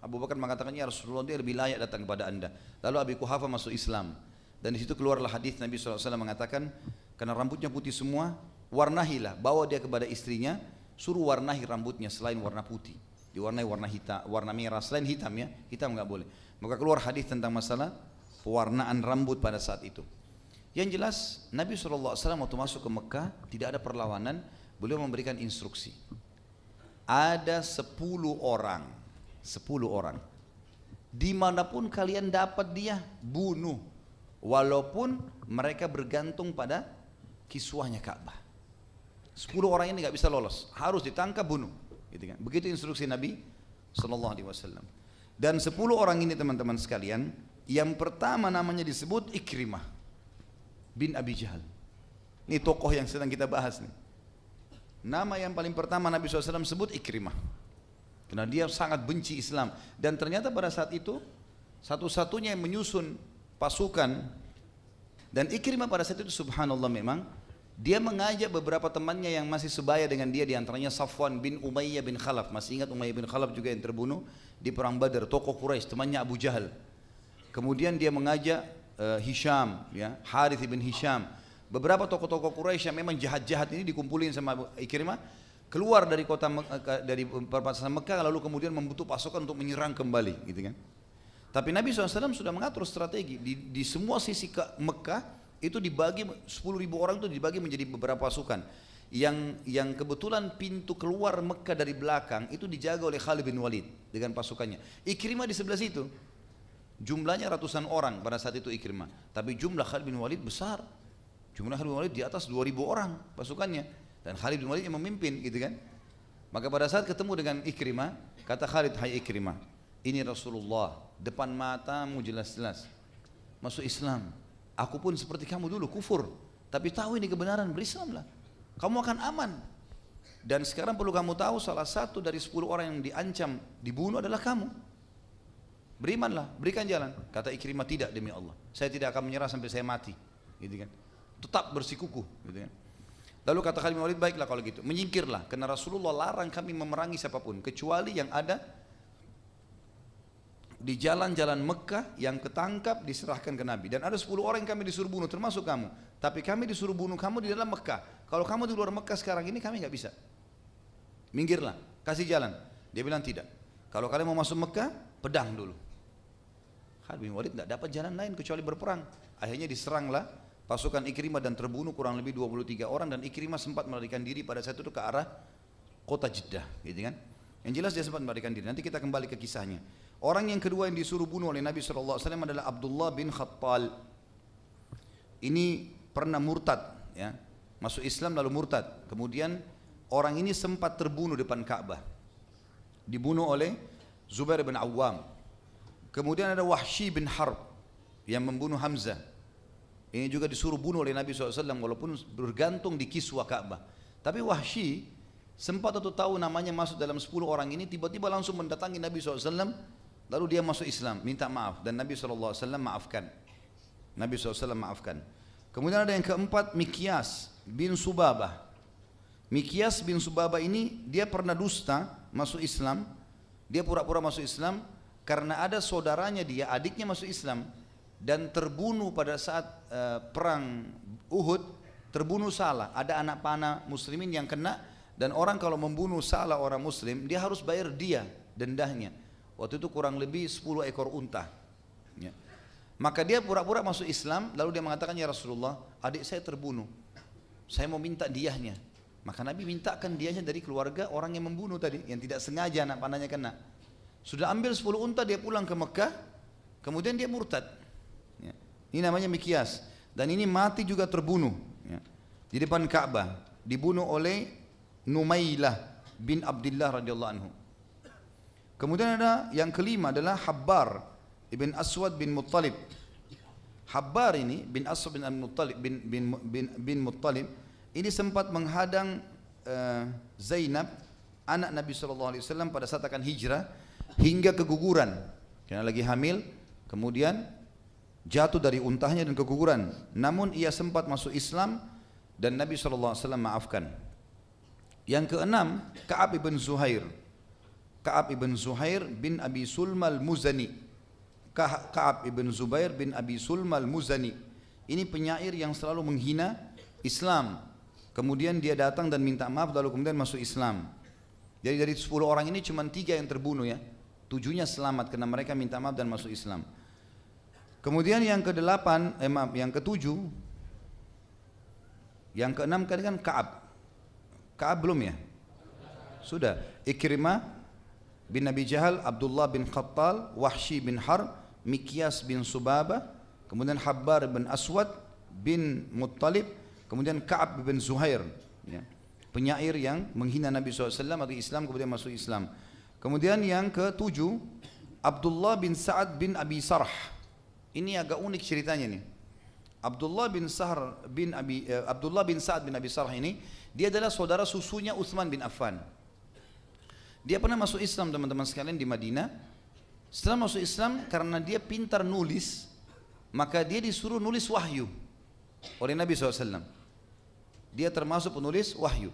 Abu Bakar mengatakan, ya Rasulullah, dia lebih layak datang kepada anda. Lalu Abi Quhafa masuk Islam, dan di situ keluarlah hadis Nabi SAW mengatakan, karena rambutnya putih semua, warnahilah, bawa dia kepada istrinya, suruh warnahi rambutnya selain warna putih, diwarnai warna hitam, warna merah selain hitam ya, hitam nggak boleh. Maka keluar hadis tentang masalah pewarnaan rambut pada saat itu. Yang jelas Nabi SAW waktu masuk ke Mekah tidak ada perlawanan, beliau memberikan instruksi. Ada 10 orang, 10 orang. Dimanapun kalian dapat dia, bunuh. Walaupun mereka bergantung pada kiswahnya Ka'bah. 10 orang ini nggak bisa lolos, harus ditangkap, bunuh. Gitu kan? Begitu instruksi Nabi SAW. Dan 10 orang ini teman-teman sekalian, yang pertama namanya disebut Ikrimah bin Abi Jahal. Ini tokoh yang sedang kita bahas nih. Nama yang paling pertama Nabi SAW sebut Ikrimah, karena dia sangat benci Islam. Dan ternyata pada saat itu satu-satunya yang menyusun pasukan. Dan Ikrimah pada saat itu subhanallah memang dia mengajak beberapa temannya yang masih sebaya dengan dia, diantaranya Safwan bin Umayyah bin Khalaf. Masih ingat Umayyah bin Khalaf juga yang terbunuh di perang Badar, tokoh Quraisy, temannya Abu Jahal. Kemudian dia mengajak Hisham, ya, Harith bin Hisham. Beberapa tokoh-tokoh Quraisy yang memang jahat-jahat ini dikumpulin sama Ikrimah, keluar dari kota dari perbatasan Mekah, lalu kemudian membentuk pasukan untuk menyerang kembali, gitu kan. Tapi Nabi SAW sudah mengatur strategi di semua sisi ke Mekah itu dibagi 10.000 orang itu dibagi menjadi beberapa pasukan. Yang kebetulan pintu keluar Mekah dari belakang itu dijaga oleh Khalid bin Walid dengan pasukannya. Ikrimah di sebelah situ. Jumlahnya ratusan orang pada saat itu Ikrimah, tapi jumlah Khalid bin Walid besar. Jumlah Khalid bin Walid di atas 2.000 orang pasukannya, dan Khalid bin Walid yang memimpin, gitu kan. Maka pada saat ketemu dengan Ikrimah, kata Khalid, hai Ikrimah, ini Rasulullah, depan matamu jelas-jelas masuk Islam. Aku pun seperti kamu dulu kufur, tapi tahu ini kebenaran, berislamlah, kamu akan aman. Dan sekarang perlu kamu tahu, salah satu dari 10 orang yang diancam dibunuh adalah kamu. Berimanlah, berikan jalan. Kata Ikrimah, tidak, demi Allah, saya tidak akan menyerah sampai saya mati, gitu kan. Tetap bersikukuh, gitu kan. Lalu kata Khalid bin Walid, baiklah kalau gitu, menyingkirlah, karena Rasulullah larang kami memerangi siapapun kecuali yang ada di jalan-jalan Mekah yang ketangkap diserahkan ke Nabi. Dan ada 10 orang yang kami disuruh bunuh, termasuk kamu. Tapi kami disuruh bunuh kamu di dalam Mekah. Kalau kamu di luar Mekah sekarang ini, kami nggak bisa. Minggirlah, kasih jalan. Dia bilang tidak. Kalau kalian mau masuk Mekah, pedang dulu. Khalid bin Walid tidak dapat jalan lain kecuali berperang. Akhirnya diseranglah pasukan Ikrimah dan terbunuh kurang lebih 23 orang. Dan Ikrimah sempat melarikan diri pada saat itu ke arah kota Jeddah, gitu kan. Yang jelas dia sempat melarikan diri. Nanti kita kembali ke kisahnya. Orang yang kedua yang disuruh bunuh oleh Nabi SAW adalah Abdullah bin Khattal. Ini pernah murtad, ya, masuk Islam lalu murtad. Kemudian orang ini sempat terbunuh depan Ka'bah, dibunuh oleh Zubair bin Awam. Kemudian ada Wahsy bin Harb yang membunuh Hamzah. Ini juga disuruh bunuh oleh Nabi SAW walaupun bergantung di kiswah Ka'bah. Tapi Wahsy sempat atau tahu namanya masuk dalam 10 orang ini, tiba-tiba langsung mendatangi Nabi SAW, lalu dia masuk Islam, minta maaf, dan Nabi SAW maafkan. Nabi SAW maafkan. Kemudian ada yang keempat, Mikyas bin Subabah. Mikyas bin Subabah ini dia pernah dusta masuk Islam. Dia pura-pura masuk Islam karena ada saudaranya dia, adiknya masuk Islam dan terbunuh pada saat perang Uhud, terbunuh salah. Ada anak panah muslimin yang kena, dan orang kalau membunuh salah orang muslim, dia harus bayar dia dendahnya. Waktu itu kurang lebih 10 ekor unta, ya. Maka dia pura-pura masuk Islam, lalu dia mengatakan, ya Rasulullah, adik saya terbunuh, saya mau minta diyahnya. Maka Nabi mintakan diyahnya dari keluarga orang yang membunuh tadi, yang tidak sengaja anak panahnya kena. Sudah ambil 10 unta, dia pulang ke Mekah, kemudian dia murtad, ya. Ini namanya Mikyas, dan ini mati juga terbunuh, ya, di depan Ka'bah, dibunuh oleh Numailah bin Abdullah radhiyallahu anhu. Kemudian ada yang kelima adalah Habbar ibn Aswad bin Muttalib. Habbar ini bin Aswad bin Muttalib ini sempat menghadang Zainab anak Nabi SAW pada saat akan hijrah hingga keguguran. Karena lagi hamil, kemudian jatuh dari untahnya dan keguguran. Namun ia sempat masuk Islam dan Nabi SAW maafkan. Yang keenam, Ka'ab ibn Zuhair. Ka'ab ibn Zuhair bin Abi Sulma al-Muzani. Ka'ab ibn Zubair bin Abi Sulma al-Muzani. Ini penyair yang selalu menghina Islam. Kemudian dia datang dan minta maaf lalu kemudian masuk Islam. Jadi dari 10 orang ini cuma 3 yang terbunuh ya. 7-nya selamat karena mereka minta maaf dan masuk Islam. Kemudian yang ke-8, yang ke-7, yang ke-6 kan Ka'ab. Ka'ab belum ya? Sudah. Ikrimah bin Abi Jahal, Abdullah bin Khattal, Wahsy bin Harb, Mikyas bin Subabah, kemudian Habbar bin Aswad bin Muttalib, kemudian Ka'ab bin Zuhair, ya. Penyair yang menghina Nabi SAW atau Islam kemudian masuk Islam. Kemudian yang ke-7, Abdullah bin Sa'ad bin Abi Sarh. Ini agak unik ceritanya nih. Abdullah bin Sa'ad bin Abi Sarh ini, dia adalah saudara susunya Utsman bin Affan. Dia pernah masuk Islam teman-teman sekalian di Madinah. Setelah masuk Islam, karena dia pintar nulis, maka dia disuruh nulis wahyu oleh Nabi SAW. Dia termasuk penulis wahyu.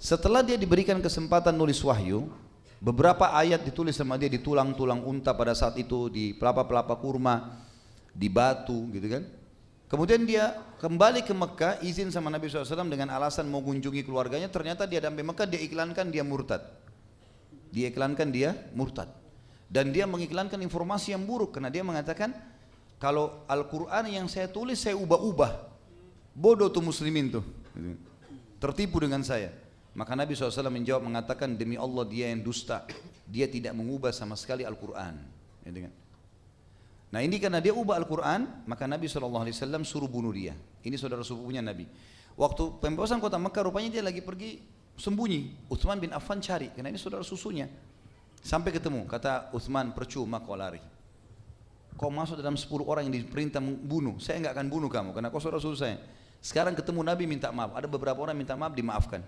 Setelah dia diberikan kesempatan nulis wahyu, beberapa ayat ditulis sama dia di tulang-tulang unta pada saat itu, di pelapa-pelapa kurma, di batu gitu kan. Kemudian dia kembali ke Mekah, izin sama Nabi SAW dengan alasan mau kunjungi keluarganya. Ternyata dia sampai Mekah, dia iklankan dia murtad. Dia iklankan dia murtad. Dan dia mengiklankan informasi yang buruk, karena dia mengatakan kalau Al-Quran yang saya tulis saya ubah-ubah. Bodoh tuh muslimin tuh, tertipu dengan saya. Maka Nabi SAW menjawab mengatakan, demi Allah dia yang dusta, dia tidak mengubah sama sekali Al-Quran. Nah ini karena dia ubah Al-Quran, maka Nabi SAW suruh bunuh dia. Ini saudara sepupunya Nabi. Waktu pembebasan kota Mekah, rupanya dia lagi pergi sembunyi. Utsman bin Affan cari, karena ini saudara susunya. Sampai ketemu, kata Utsman, percuma kau lari. Kau masuk dalam 10 orang yang diperintah membunuh, saya enggak akan bunuh kamu, karena kau saudara susu saya. Sekarang ketemu Nabi minta maaf, ada beberapa orang minta maaf, dimaafkan.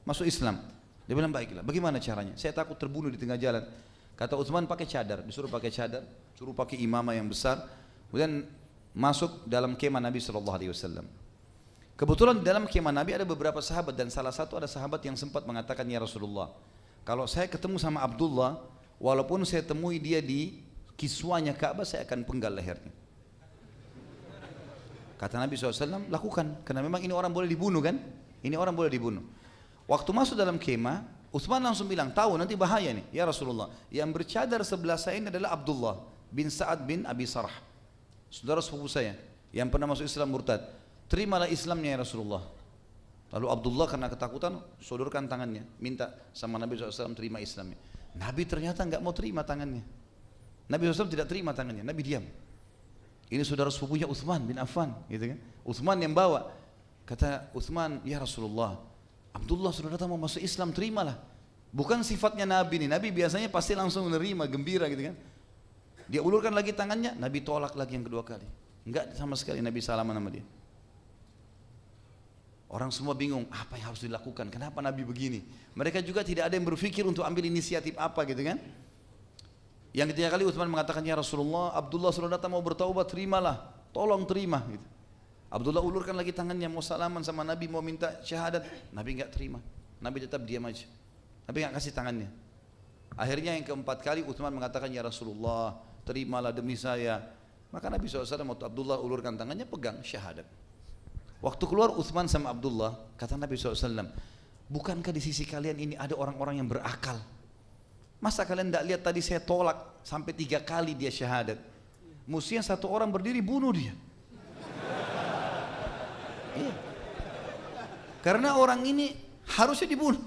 Masuk Islam. Dia bilang baiklah, bagaimana caranya? Saya takut terbunuh di tengah jalan. Kata Utsman pakai cadar, disuruh pakai cadar, suruh pakai imamah yang besar, kemudian masuk dalam kemah Nabi SAW. Kebetulan di dalam kemah Nabi ada beberapa sahabat dan salah satu ada sahabat yang sempat mengatakan, ya Rasulullah, kalau saya ketemu sama Abdullah, walaupun saya temui dia di kiswanya Ka'bah, saya akan penggal lehernya. Kata Nabi SAW, lakukan, karena memang ini orang boleh dibunuh kan? Ini orang boleh dibunuh. Waktu masuk dalam kemah, Utsman langsung bilang, tahu nanti bahaya nih, ya Rasulullah. Yang bercadar sebelah saya ini adalah Abdullah bin Sa'ad bin Abi Sarh, saudara sepupu saya, yang pernah masuk Islam murtad. Terimalah Islamnya ya Rasulullah. Lalu Abdullah karena ketakutan, sodorkan tangannya, minta sama Nabi SAW terima Islamnya. Nabi ternyata enggak mau terima tangannya. Nabi SAW tidak terima tangannya, Nabi diam. Ini saudara sepupunya Utsman bin Affan, gitu kan? Utsman yang bawa. Kata Utsman, ya Rasulullah, Abdullah sudah datang mau masuk Islam, terimalah. Bukan sifatnya Nabi nih, Nabi biasanya pasti langsung menerima, gembira gitu kan. Dia ulurkan lagi tangannya, Nabi tolak lagi yang kedua kali. Enggak sama sekali Nabi salaman sama dia. Orang semua bingung, apa yang harus dilakukan, kenapa Nabi begini. Mereka juga tidak ada yang berpikir untuk ambil inisiatif apa gitu kan. Yang ketiga kali Utsman mengatakan, ya Rasulullah, Abdullah sudah datang mau bertaubat, terimalah, tolong terima gitu. Abdullah ulurkan lagi tangannya mau salaman sama Nabi, mau minta syahadat, Nabi enggak terima. Nabi tetap diam aja. Nabi enggak kasih tangannya. Akhirnya yang keempat kali Utsman mengatakan, ya Rasulullah, terimalah demi saya. Maka Nabi SAW waktu Abdullah ulurkan tangannya, pegang syahadat. Waktu keluar Utsman sama Abdullah, kata Nabi SAW, bukankah di sisi kalian ini ada orang-orang yang berakal? Masa kalian tidak lihat tadi saya tolak sampai 3 kali dia syahadat? Mestinya satu orang berdiri bunuh dia. Iya. Karena orang ini harusnya dibunuh.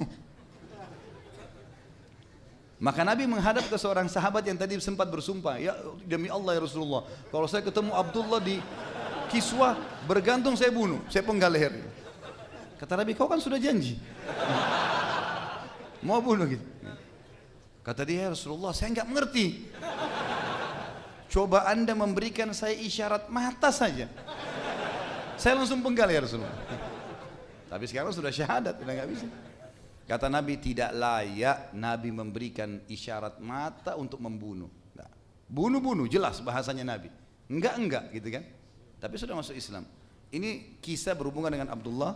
Maka Nabi menghadap ke seorang sahabat yang tadi sempat bersumpah, ya demi Allah ya Rasulullah, kalau saya ketemu Abdullah di kiswah bergantung saya bunuh, saya penggal lehernya. Kata Nabi, kau kan sudah janji mau bunuh gitu. Kata dia, ya Rasulullah, saya enggak mengerti. Coba anda memberikan saya isyarat mata saja, saya langsung penggal ya Rasulullah. Tapi sekarang sudah syahadat, sudah enggak bisa. Kata Nabi, tidak layak Nabi memberikan isyarat mata untuk membunuh. Nah, Bunuh-bunuh, jelas bahasanya Nabi. Enggak gitu kan. Tapi sudah masuk Islam. Ini kisah berhubungan dengan Abdullah,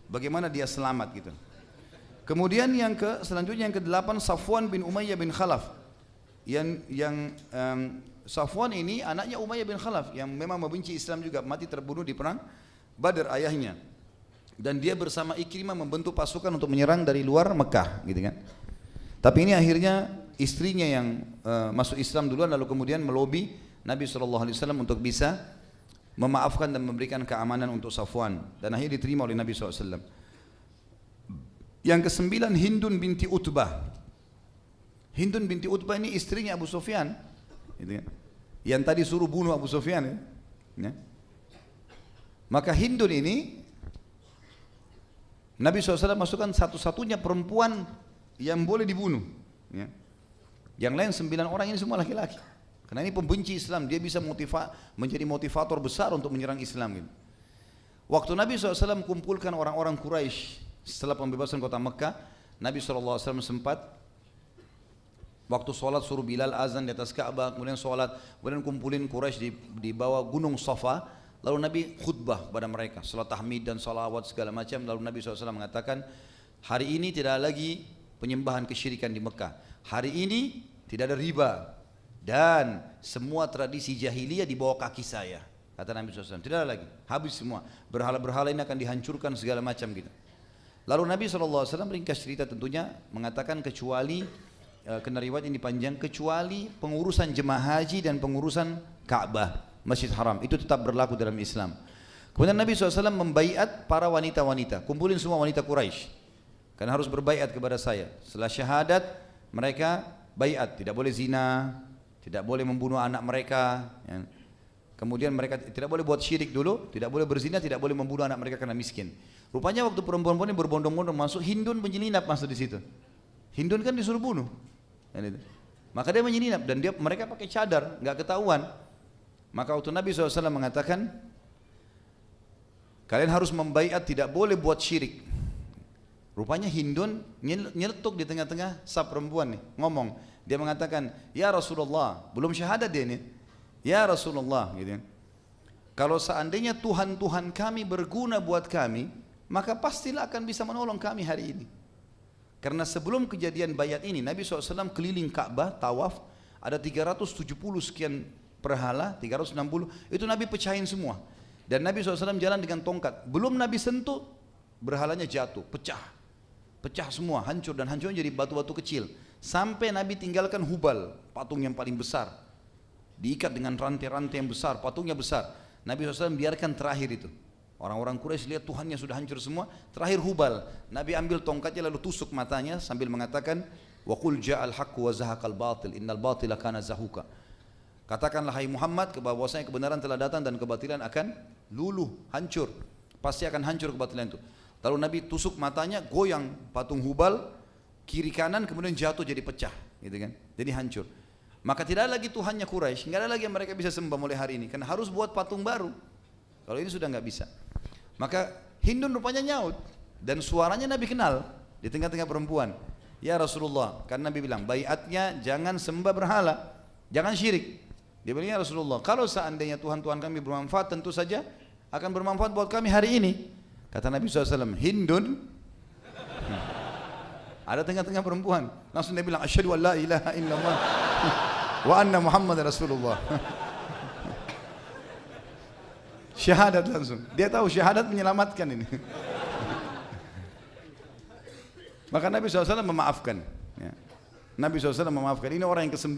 bagaimana dia selamat gitu. Kemudian selanjutnya yang ke-8 Safwan bin Umayyah bin Khalaf. Safwan ini anaknya Umayyah bin Khalaf yang memang membenci Islam juga, mati terbunuh di perang Badar ayahnya. Dan dia bersama Ikrimah membentuk pasukan untuk menyerang dari luar Mekah gitu kan. Tapi ini akhirnya istrinya yang masuk Islam duluan, lalu kemudian melobi Nabi SAW untuk bisa memaafkan dan memberikan keamanan untuk Safwan, dan akhirnya diterima oleh Nabi SAW. Yang ke-9 Hindun binti Utbah. Hindun binti Utbah ini istrinya Abu Sufyan gitu kan? Yang tadi suruh bunuh Abu Sufyan ya. Maka Hindun ini Nabi SAW masukkan satu-satunya perempuan yang boleh dibunuh ya. Yang lain 9 orang ini semua laki-laki, karena ini pembenci Islam. Dia bisa menjadi motivator besar untuk menyerang Islam gitu. Waktu Nabi SAW kumpulkan orang-orang Quraisy setelah pembebasan kota Mekah, Nabi SAW sempat waktu sholat suruh Bilal azan di atas Ka'bah, kemudian sholat, kemudian kumpulin Quraisy di bawah gunung Safa, lalu Nabi khutbah pada mereka, salat tahmid dan salawat segala macam. Lalu Nabi SAW mengatakan, hari ini tidak lagi penyembahan kesyirikan di Mekah, hari ini tidak ada riba, dan semua tradisi jahiliyah di bawah kaki saya, kata Nabi SAW. Tidak ada lagi, habis semua, berhala-berhala ini akan dihancurkan segala macam gitu. Lalu Nabi SAW ringkas cerita tentunya mengatakan kecuali, kena riwayat ini panjang, kecuali pengurusan jemaah haji dan pengurusan Ka'bah, Masjid Haram, itu tetap berlaku dalam Islam. Kemudian Nabi SAW membaiat para wanita-wanita, kumpulin semua wanita Quraisy, karena harus berbaiat kepada saya. Setelah syahadat mereka baiat, tidak boleh zina, tidak boleh membunuh anak mereka ya. Kemudian mereka tidak boleh buat syirik dulu, tidak boleh berzina, tidak boleh membunuh anak mereka karena miskin. Rupanya waktu perempuan-perempuan ini berbondong-bondong masuk, Hindun menyelinap masuk di situ. Hindun kan disuruh bunuh, maka dia menyelinap dan mereka pakai cadar, nggak ketahuan. Maka waktu Nabi SAW mengatakan, kalian harus membaiat, tidak boleh buat syirik. Rupanya Hindun nyeletuk di tengah-tengah saf perempuan nih, ngomong. Dia mengatakan, ya Rasulullah, belum syahadat dia nih, ya Rasulullah gitu. Kalau seandainya Tuhan kami berguna buat kami, maka pastilah akan bisa menolong kami hari ini. Karena sebelum kejadian bayat ini, Nabi SAW keliling Ka'bah, tawaf, ada 370 sekian berhala, 360, itu Nabi pecahin semua. Dan Nabi SAW jalan dengan tongkat, belum Nabi sentuh, berhalanya jatuh, pecah semua, hancur, dan hancurnya jadi batu-batu kecil. Sampai Nabi tinggalkan Hubal, patung yang paling besar, diikat dengan rantai-rantai yang besar, patungnya besar. Nabi SAW biarkan terakhir itu. Orang-orang Quraisy lihat Tuhannya sudah hancur semua, terakhir Hubal. Nabi ambil tongkatnya lalu tusuk matanya sambil mengatakan, wa qul ja'al haqqu wa zahaqal batil innal batila kana zahuqa. Katakanlah hai Muhammad, bahwasanya kebenaran telah datang dan kebatilan akan luluh, hancur. Pasti akan hancur kebatilan itu. Lalu Nabi tusuk matanya, goyang patung Hubal kiri kanan, kemudian jatuh jadi pecah, gitu kan? Jadi hancur. Maka tidak ada lagi Tuhannya Quraisy, nggak ada lagi yang mereka bisa sembah mulai hari ini, karena harus buat patung baru. Kalau ini sudah nggak bisa. Maka Hindun rupanya nyaut, dan suaranya Nabi kenal di tengah-tengah perempuan. Ya Rasulullah, karena Nabi bilang baiatnya jangan sembah berhala, jangan syirik. Dia bilang, ya Rasulullah, kalau seandainya Tuhan kami bermanfaat, tentu saja akan bermanfaat buat kami hari ini. Kata Nabi SAW, Hindun, ada tengah-tengah perempuan, langsung dia bilang, asyhadu an la ilaha illallah wa anna Muhammad Rasulullah. Syahadat langsung. Dia tahu syahadat menyelamatkan ini. Maka Nabi SAW memaafkan. Ya. Nabi SAW memaafkan. Ini orang yang ke-9.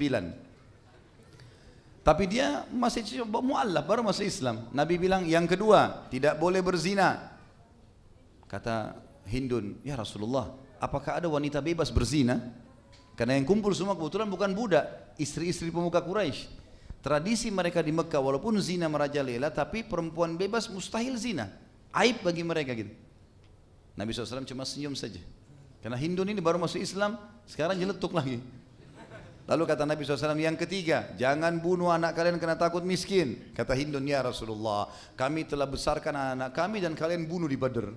Tapi dia masih mu'allaf, baru masuk Islam. Nabi bilang, yang kedua, tidak boleh berzina. Kata Hindun, ya Rasulullah, apakah ada wanita bebas berzina? Karena yang kumpul semua kebetulan bukan budak, istri-istri pemuka Quraisy. Tradisi mereka di Mekah, walaupun zina merajalela, tapi perempuan bebas mustahil zina. Aib bagi mereka gitu. Nabi SAW cuma senyum saja. Karena Hindun ini baru masuk Islam, sekarang jeletuk lagi. Lalu kata Nabi SAW, yang ketiga, jangan bunuh anak kalian karena takut miskin. Kata Hindun, ya Rasulullah, kami telah besarkan anak kami dan kalian bunuh di Badr.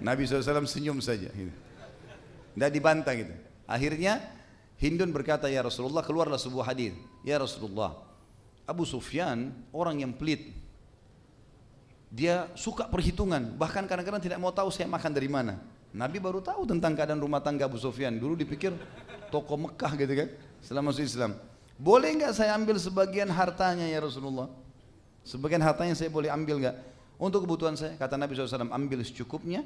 Nabi SAW senyum saja. Tidak dibantah gitu. Akhirnya Hindun berkata, ya Rasulullah, keluarlah sebuah hadis. Ya Rasulullah, Abu Sufyan orang yang pelit. Dia suka perhitungan, bahkan kadang-kadang tidak mau tahu saya makan dari mana. Nabi baru tahu tentang keadaan rumah tangga Abu Sufyan. Dulu dipikir toko Mekah gitu kan, setelah masuk Islam. Boleh nggak saya ambil sebagian hartanya ya Rasulullah? Sebagian hartanya saya boleh ambil nggak? Untuk kebutuhan saya, kata Nabi SAW, ambil secukupnya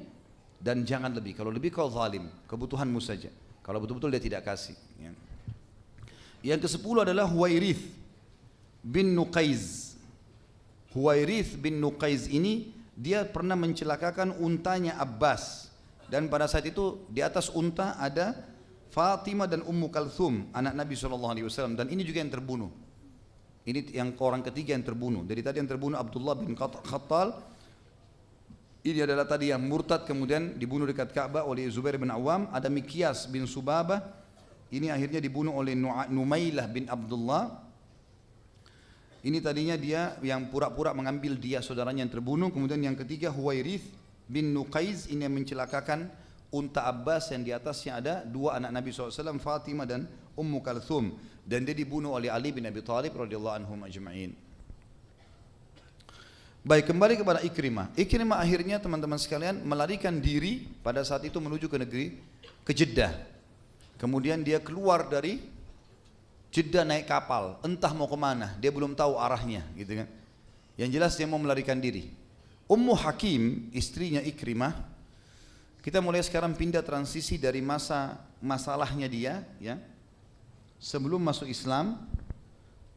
dan jangan lebih. Kalau lebih kau zalim, kebutuhanmu saja. Kalau betul-betul dia tidak kasih. Ya. Yang ke-10 adalah Huwairith bin Nuqaiz. Huwairith bin Nuqaiz ini dia pernah mencelakakan untanya Abbas. Dan pada saat itu di atas unta ada Fatimah dan Ummu Kalthum, anak Nabi SAW. Dan ini juga yang terbunuh. Ini yang orang ketiga yang terbunuh. Dari tadi yang terbunuh Abdullah bin Khattal. Ini adalah tadi yang murtad kemudian dibunuh dekat Ka'bah oleh Zubair bin Awam. Ada Mikyas bin Subabah. Ini akhirnya dibunuh oleh Numailah bin Abdullah. Ini tadinya dia yang pura-pura mengambil dia saudaranya yang terbunuh. Kemudian yang ketiga Huwairith bin Nuqaiz, ini yang mencelakakan unta Abbas yang di atasnya ada dua anak Nabi SAW, Fatimah dan Ummu Kalthum. Dan dia dibunuh oleh Ali bin Abi Thalib radhiyallahu anhum ajma'in. Baik, kembali kepada Ikrimah. Ikrimah akhirnya teman-teman sekalian melarikan diri pada saat itu menuju ke Jeddah. Kemudian dia keluar dari Jeddah naik kapal, entah mau kemana, dia belum tahu arahnya, gitu kan. Yang jelas dia mau melarikan diri. Ummu Hakim, istrinya Ikrimah, kita mulai sekarang pindah transisi dari masalahnya dia, ya, sebelum masuk Islam.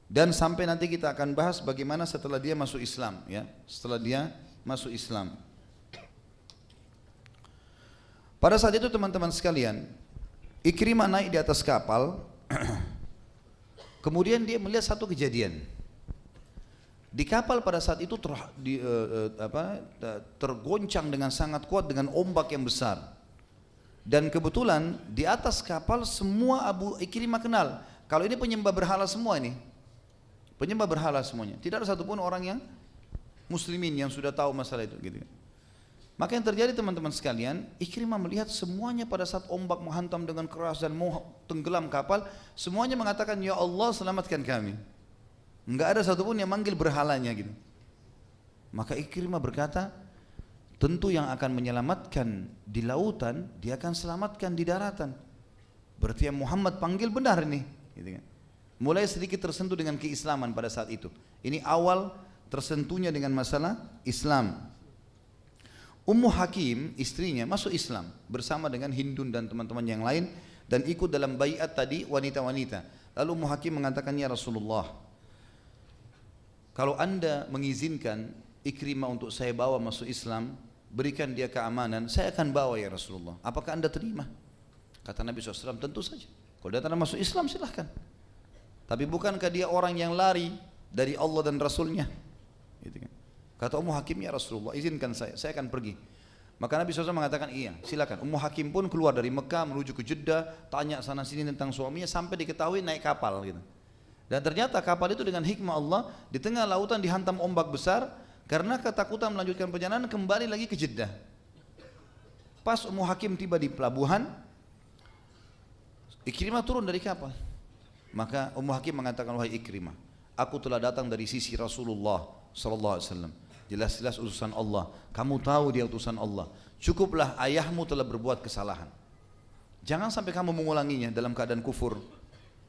Dan sampai nanti kita akan bahas bagaimana setelah dia masuk Islam, ya. Setelah dia masuk Islam. Pada saat itu teman-teman sekalian, Ikrimah naik di atas kapal. Kemudian dia melihat satu kejadian. Di kapal pada saat itu tergoncang dengan sangat kuat dengan ombak yang besar. Dan kebetulan di atas kapal semua Abu Ikrimah kenal. Kalau ini penyembah berhala semua ini. Penyembah berhala semuanya. Tidak ada satupun orang yang muslimin yang sudah tahu masalah itu, gitu. Maka yang terjadi teman-teman sekalian, Ikrimah melihat semuanya pada saat ombak menghantam dengan keras dan mau tenggelam kapal, semuanya mengatakan, ya Allah selamatkan kami. Enggak ada satupun yang manggil berhalanya, gitu. Maka Ikrimah berkata, tentu yang akan menyelamatkan di lautan, dia akan selamatkan di daratan. Berarti yang Muhammad panggil benar nih, gitu kan. Mulai sedikit tersentuh dengan keislaman pada saat itu. Ini awal tersentuhnya dengan masalah Islam. Ummu Hakim, istrinya, masuk Islam bersama dengan Hindun dan teman-teman yang lain dan ikut dalam baiat tadi wanita-wanita. Lalu Ummu Hakim mengatakan, ya Rasulullah, kalau anda mengizinkan Ikrimah untuk saya bawa masuk Islam, berikan dia keamanan, saya akan bawa ya Rasulullah. Apakah anda terima? Kata Nabi SAW, tentu saja. Kalau dia tak masuk Islam silahkan. Tapi bukankah dia orang yang lari dari Allah dan Rasulnya? Gitu kan. Kata Ummu Hakim, ya Rasulullah izinkan saya akan pergi. Maka Nabi SAW mengatakan iya, silakan. Ummu Hakim pun keluar dari Mekah menuju ke Jeddah, tanya sana sini tentang suaminya sampai diketahui naik kapal, gitu. Dan ternyata kapal itu dengan hikmah Allah di tengah lautan dihantam ombak besar karena ketakutan melanjutkan perjalanan kembali lagi ke Jeddah. Pas Ummu Hakim tiba di pelabuhan, Ikrimah turun dari kapal. Maka Ummu Hakim mengatakan, wahai Ikrimah, aku telah datang dari sisi Rasulullah sallallahu alaihi wasallam. Jelas-jelas utusan Allah. Kamu tahu dia utusan Allah. Cukuplah ayahmu telah berbuat kesalahan. Jangan sampai kamu mengulanginya dalam keadaan kufur.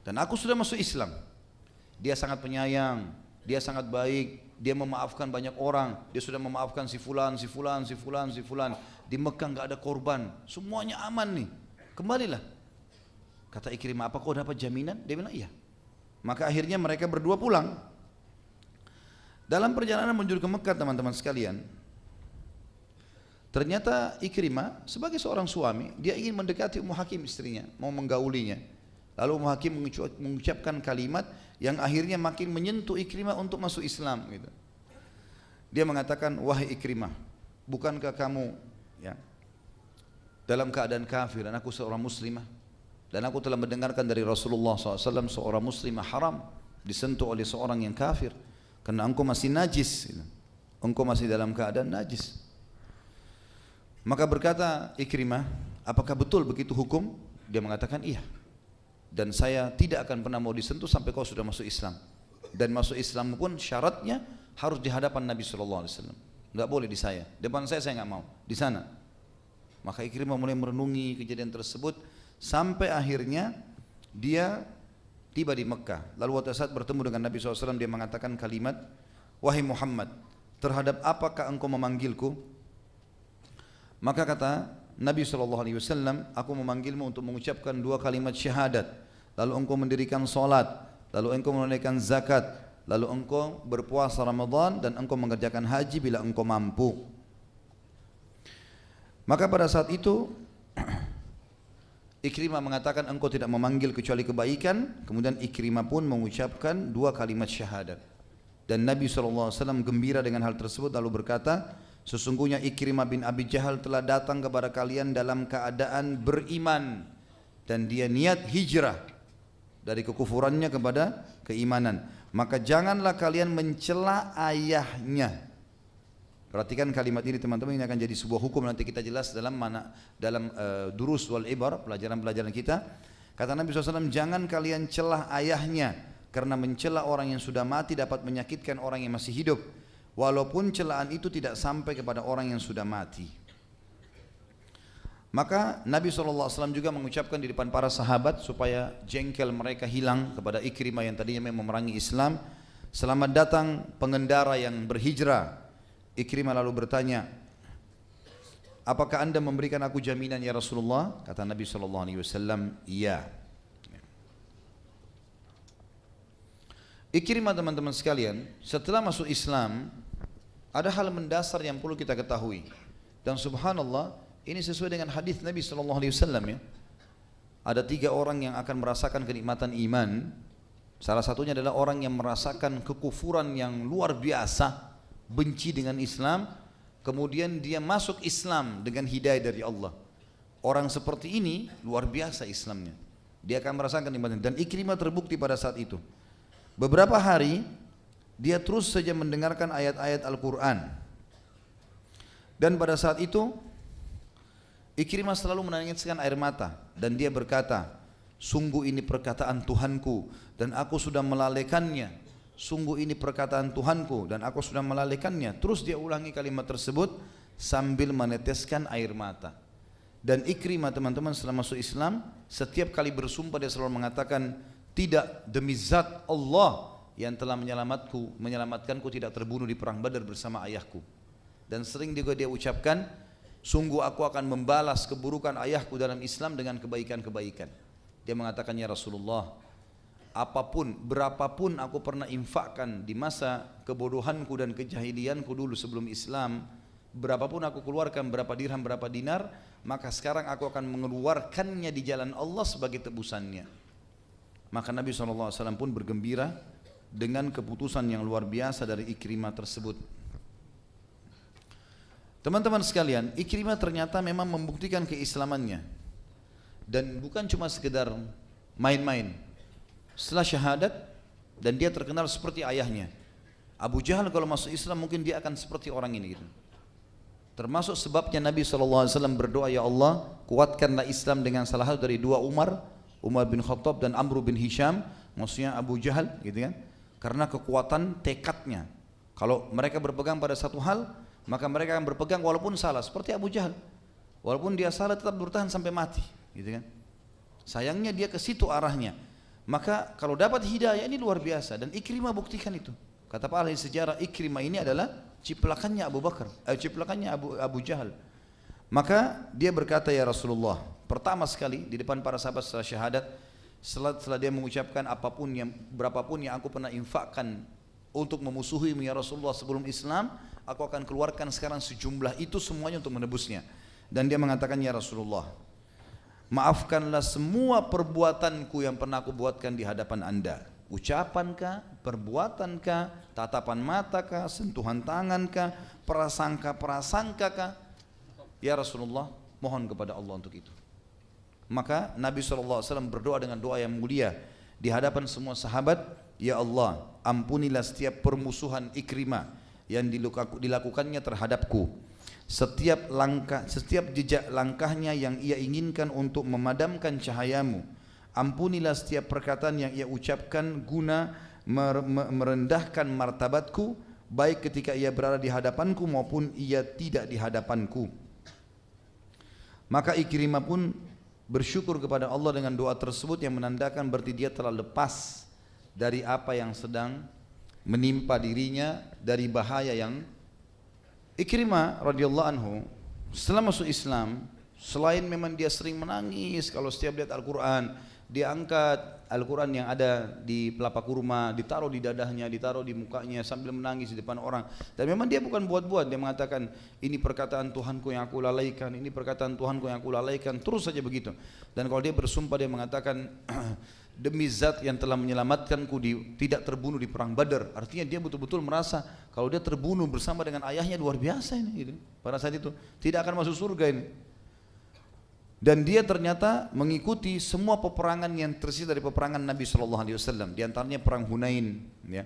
Dan aku sudah masuk Islam. Dia sangat penyayang, dia sangat baik, dia memaafkan banyak orang. Dia sudah memaafkan si fulan, si fulan, si fulan, si fulan. Di Mekah enggak ada korban. Semuanya aman nih. Kembalilah. Kata Ikrimah, apa kau dapat jaminan? Dia bilang iya. Maka akhirnya mereka berdua pulang. Dalam perjalanan menuju ke Mekah teman-teman sekalian, ternyata Ikrimah sebagai seorang suami, dia ingin mendekati Ummu Hakim istrinya, mau menggaulinya. Lalu Ummu Hakim mengucapkan kalimat yang akhirnya makin menyentuh Ikrimah untuk masuk Islam, gitu. Dia mengatakan, wahai Ikrimah, bukankah kamu ya dalam keadaan kafir dan aku seorang muslimah? Dan aku telah mendengarkan dari Rasulullah SAW, seorang muslimah haram disentuh oleh seorang yang kafir karena engkau masih najis, engkau masih dalam keadaan najis. Maka berkata Ikrimah, apakah betul begitu hukum? Dia mengatakan iya. Dan saya tidak akan pernah mau disentuh sampai kau sudah masuk Islam. Dan masuk Islam pun syaratnya harus di hadapan Nabi SAW. Enggak boleh di saya. Depan saya enggak mau. Di sana. Maka Ikrimah mulai merenungi kejadian tersebut sampai akhirnya dia tiba di Mekah. Lalu waktu saat bertemu dengan Nabi SAW dia mengatakan kalimat, wahai Muhammad, terhadap apakah engkau memanggilku? Maka kata Nabi SAW, aku memanggilmu untuk mengucapkan 2 kalimat syahadat, lalu engkau mendirikan solat, lalu engkau menunaikan zakat, lalu engkau berpuasa Ramadan dan engkau mengerjakan haji bila engkau mampu. Maka pada saat itu Ikrimah mengatakan engkau tidak memanggil kecuali kebaikan. Kemudian Ikrimah pun mengucapkan 2 kalimat syahadat. Dan Nabi SAW gembira dengan hal tersebut lalu berkata, sesungguhnya Ikrimah bin Abi Jahal telah datang kepada kalian dalam keadaan beriman dan dia niat hijrah dari kekufurannya kepada keimanan. Maka janganlah kalian mencela ayahnya. Perhatikan kalimat ini teman-teman, ini akan jadi sebuah hukum nanti kita jelas dalam durus wal ibar, pelajaran-pelajaran kita. Kata Nabi SAW, jangan kalian celah ayahnya, karena mencela orang yang sudah mati dapat menyakitkan orang yang masih hidup, walaupun celaan itu tidak sampai kepada orang yang sudah mati. Maka Nabi SAW juga mengucapkan di depan para sahabat supaya jengkel mereka hilang kepada Ikrimah yang tadinya memang memerangi Islam. Selamat datang pengendara yang berhijrah. Ikrimah lalu bertanya, apakah anda memberikan aku jaminan ya Rasulullah? Kata Nabi SAW, iya. Ikrimah teman-teman sekalian, setelah masuk Islam, ada hal mendasar yang perlu kita ketahui. Dan subhanallah, ini sesuai dengan hadis Nabi SAW ya. Ada 3 orang yang akan merasakan kenikmatan iman. Salah satunya adalah orang yang merasakan kekufuran yang luar biasa, benci dengan Islam, kemudian dia masuk Islam dengan hidayah dari Allah. Orang seperti ini luar biasa Islamnya. Dia akan merasakan kenikmatan. Dan Ikrimah terbukti pada saat itu. Beberapa hari dia terus saja mendengarkan ayat-ayat Al-Quran. Dan pada saat itu Ikrimah selalu menangiskan air mata. Dan dia berkata, sungguh ini perkataan Tuhanku dan aku sudah melalaikannya. Sungguh ini perkataan Tuhanku dan aku sudah melalaikannya. Terus dia ulangi kalimat tersebut sambil meneteskan air mata. Dan Ikrimah teman-teman setelah masuk Islam, setiap kali bersumpah dia selalu mengatakan, tidak, demi zat Allah yang telah menyelamatkanku tidak terbunuh di perang Badar bersama ayahku. Dan sering juga dia ucapkan, sungguh aku akan membalas keburukan ayahku dalam Islam dengan kebaikan-kebaikan. Dia mengatakan, ya Rasulullah, apapun, berapapun aku pernah infakkan di masa kebodohanku dan kejahilianku dulu sebelum Islam, berapapun aku keluarkan, berapa dirham, berapa dinar, maka sekarang aku akan mengeluarkannya di jalan Allah sebagai tebusannya. Maka Nabi SAW pun bergembira dengan keputusan yang luar biasa dari Ikrimah tersebut. Teman-teman sekalian, Ikrimah ternyata memang membuktikan keislamannya. Dan bukan cuma sekedar main-main. Setelah syahadat, dan dia terkenal seperti ayahnya. Abu Jahal kalau masuk Islam mungkin dia akan seperti orang ini gitu. Termasuk sebabnya Nabi SAW berdoa, ya Allah kuatkanlah Islam dengan salah satu dari 2 Umar bin Khattab dan Amr bin Hisham, maksudnya Abu Jahal gitu kan. Karena kekuatan tekadnya. Kalau mereka berpegang pada satu hal, maka mereka akan berpegang walaupun salah, seperti Abu Jahal. Walaupun dia salah tetap bertahan sampai mati gitu kan. Sayangnya dia ke situ arahnya. Maka kalau dapat hidayah ini luar biasa. Dan Ikrimah buktikan itu. Kata para ahli sejarah, Ikrimah ini adalah ciplakannya Abu Jahal. Maka dia berkata, ya Rasulullah, pertama sekali di depan para sahabat setelah syahadat, setelah dia mengucapkan berapapun yang aku pernah infakkan untuk memusuhi ya Rasulullah sebelum Islam, aku akan keluarkan sekarang sejumlah itu semuanya untuk menebusnya. Dan dia mengatakan, ya Rasulullah, maafkanlah semua perbuatanku yang pernah aku buatkan di hadapan anda. Ucapankah, perbuatankah, tatapan matakah, sentuhan tangankah, prasangka-prasangkakah? Ya Rasulullah, mohon kepada Allah untuk itu. Maka Nabi SAW berdoa dengan doa yang mulia di hadapan semua sahabat, ya Allah, ampunilah setiap permusuhan Ikrimah yang dilakukannya terhadapku. setiap jejak langkahnya yang ia inginkan untuk memadamkan cahayamu. Ampunilah setiap perkataan yang ia ucapkan guna merendahkan martabatku, baik ketika ia berada di hadapanku maupun ia tidak di hadapanku. Maka Ikrimah pun bersyukur kepada Allah dengan doa tersebut yang menandakan berarti dia telah lepas dari apa yang sedang menimpa dirinya dari bahaya yang. Ikrimah radhiyallahu anhu setelah masuk Islam, selain memang dia sering menangis kalau setiap lihat Al-Quran, dia angkat Al-Quran yang ada di pelapa kurma, ditaruh di dadahnya, ditaruh di mukanya sambil menangis di depan orang. Dan memang dia bukan buat-buat, dia mengatakan ini perkataan Tuhanku yang aku lalaikan, ini perkataan Tuhanku yang aku lalaikan, terus saja begitu. Dan kalau dia bersumpah dia mengatakan demi zat yang telah menyelamatkanku tidak terbunuh di perang Badar. Artinya dia betul-betul merasa kalau dia terbunuh bersama dengan ayahnya luar biasa ini gitu. Pada saat itu tidak akan masuk surga ini. Dan dia ternyata mengikuti semua peperangan yang tersisa dari peperangan Nabi SAW. Di antaranya perang Hunain, ya.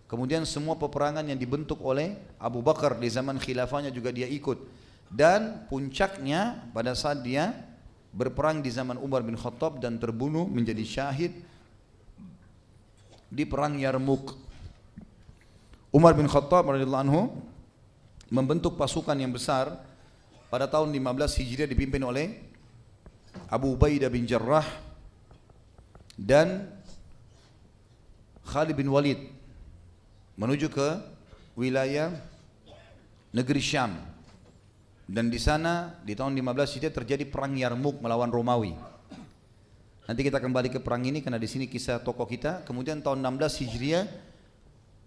Kemudian semua peperangan yang dibentuk oleh Abu Bakar di zaman khilafahnya juga dia ikut. Dan puncaknya pada saat dia berperang di zaman Umar bin Khattab dan terbunuh menjadi syahid di perang Yarmuk. Umar bin Khattab radhiyallahu anhu membentuk pasukan yang besar pada tahun 15 Hijriah dipimpin oleh Abu Ubaidah bin Jarrah dan Khalid bin Walid menuju ke wilayah negeri Syam. Dan di sana di tahun 15 Hijriah terjadi perang Yarmuk melawan Romawi. Nanti kita kembali ke perang ini karena di sini kisah tokoh kita. Kemudian tahun 16 Hijriah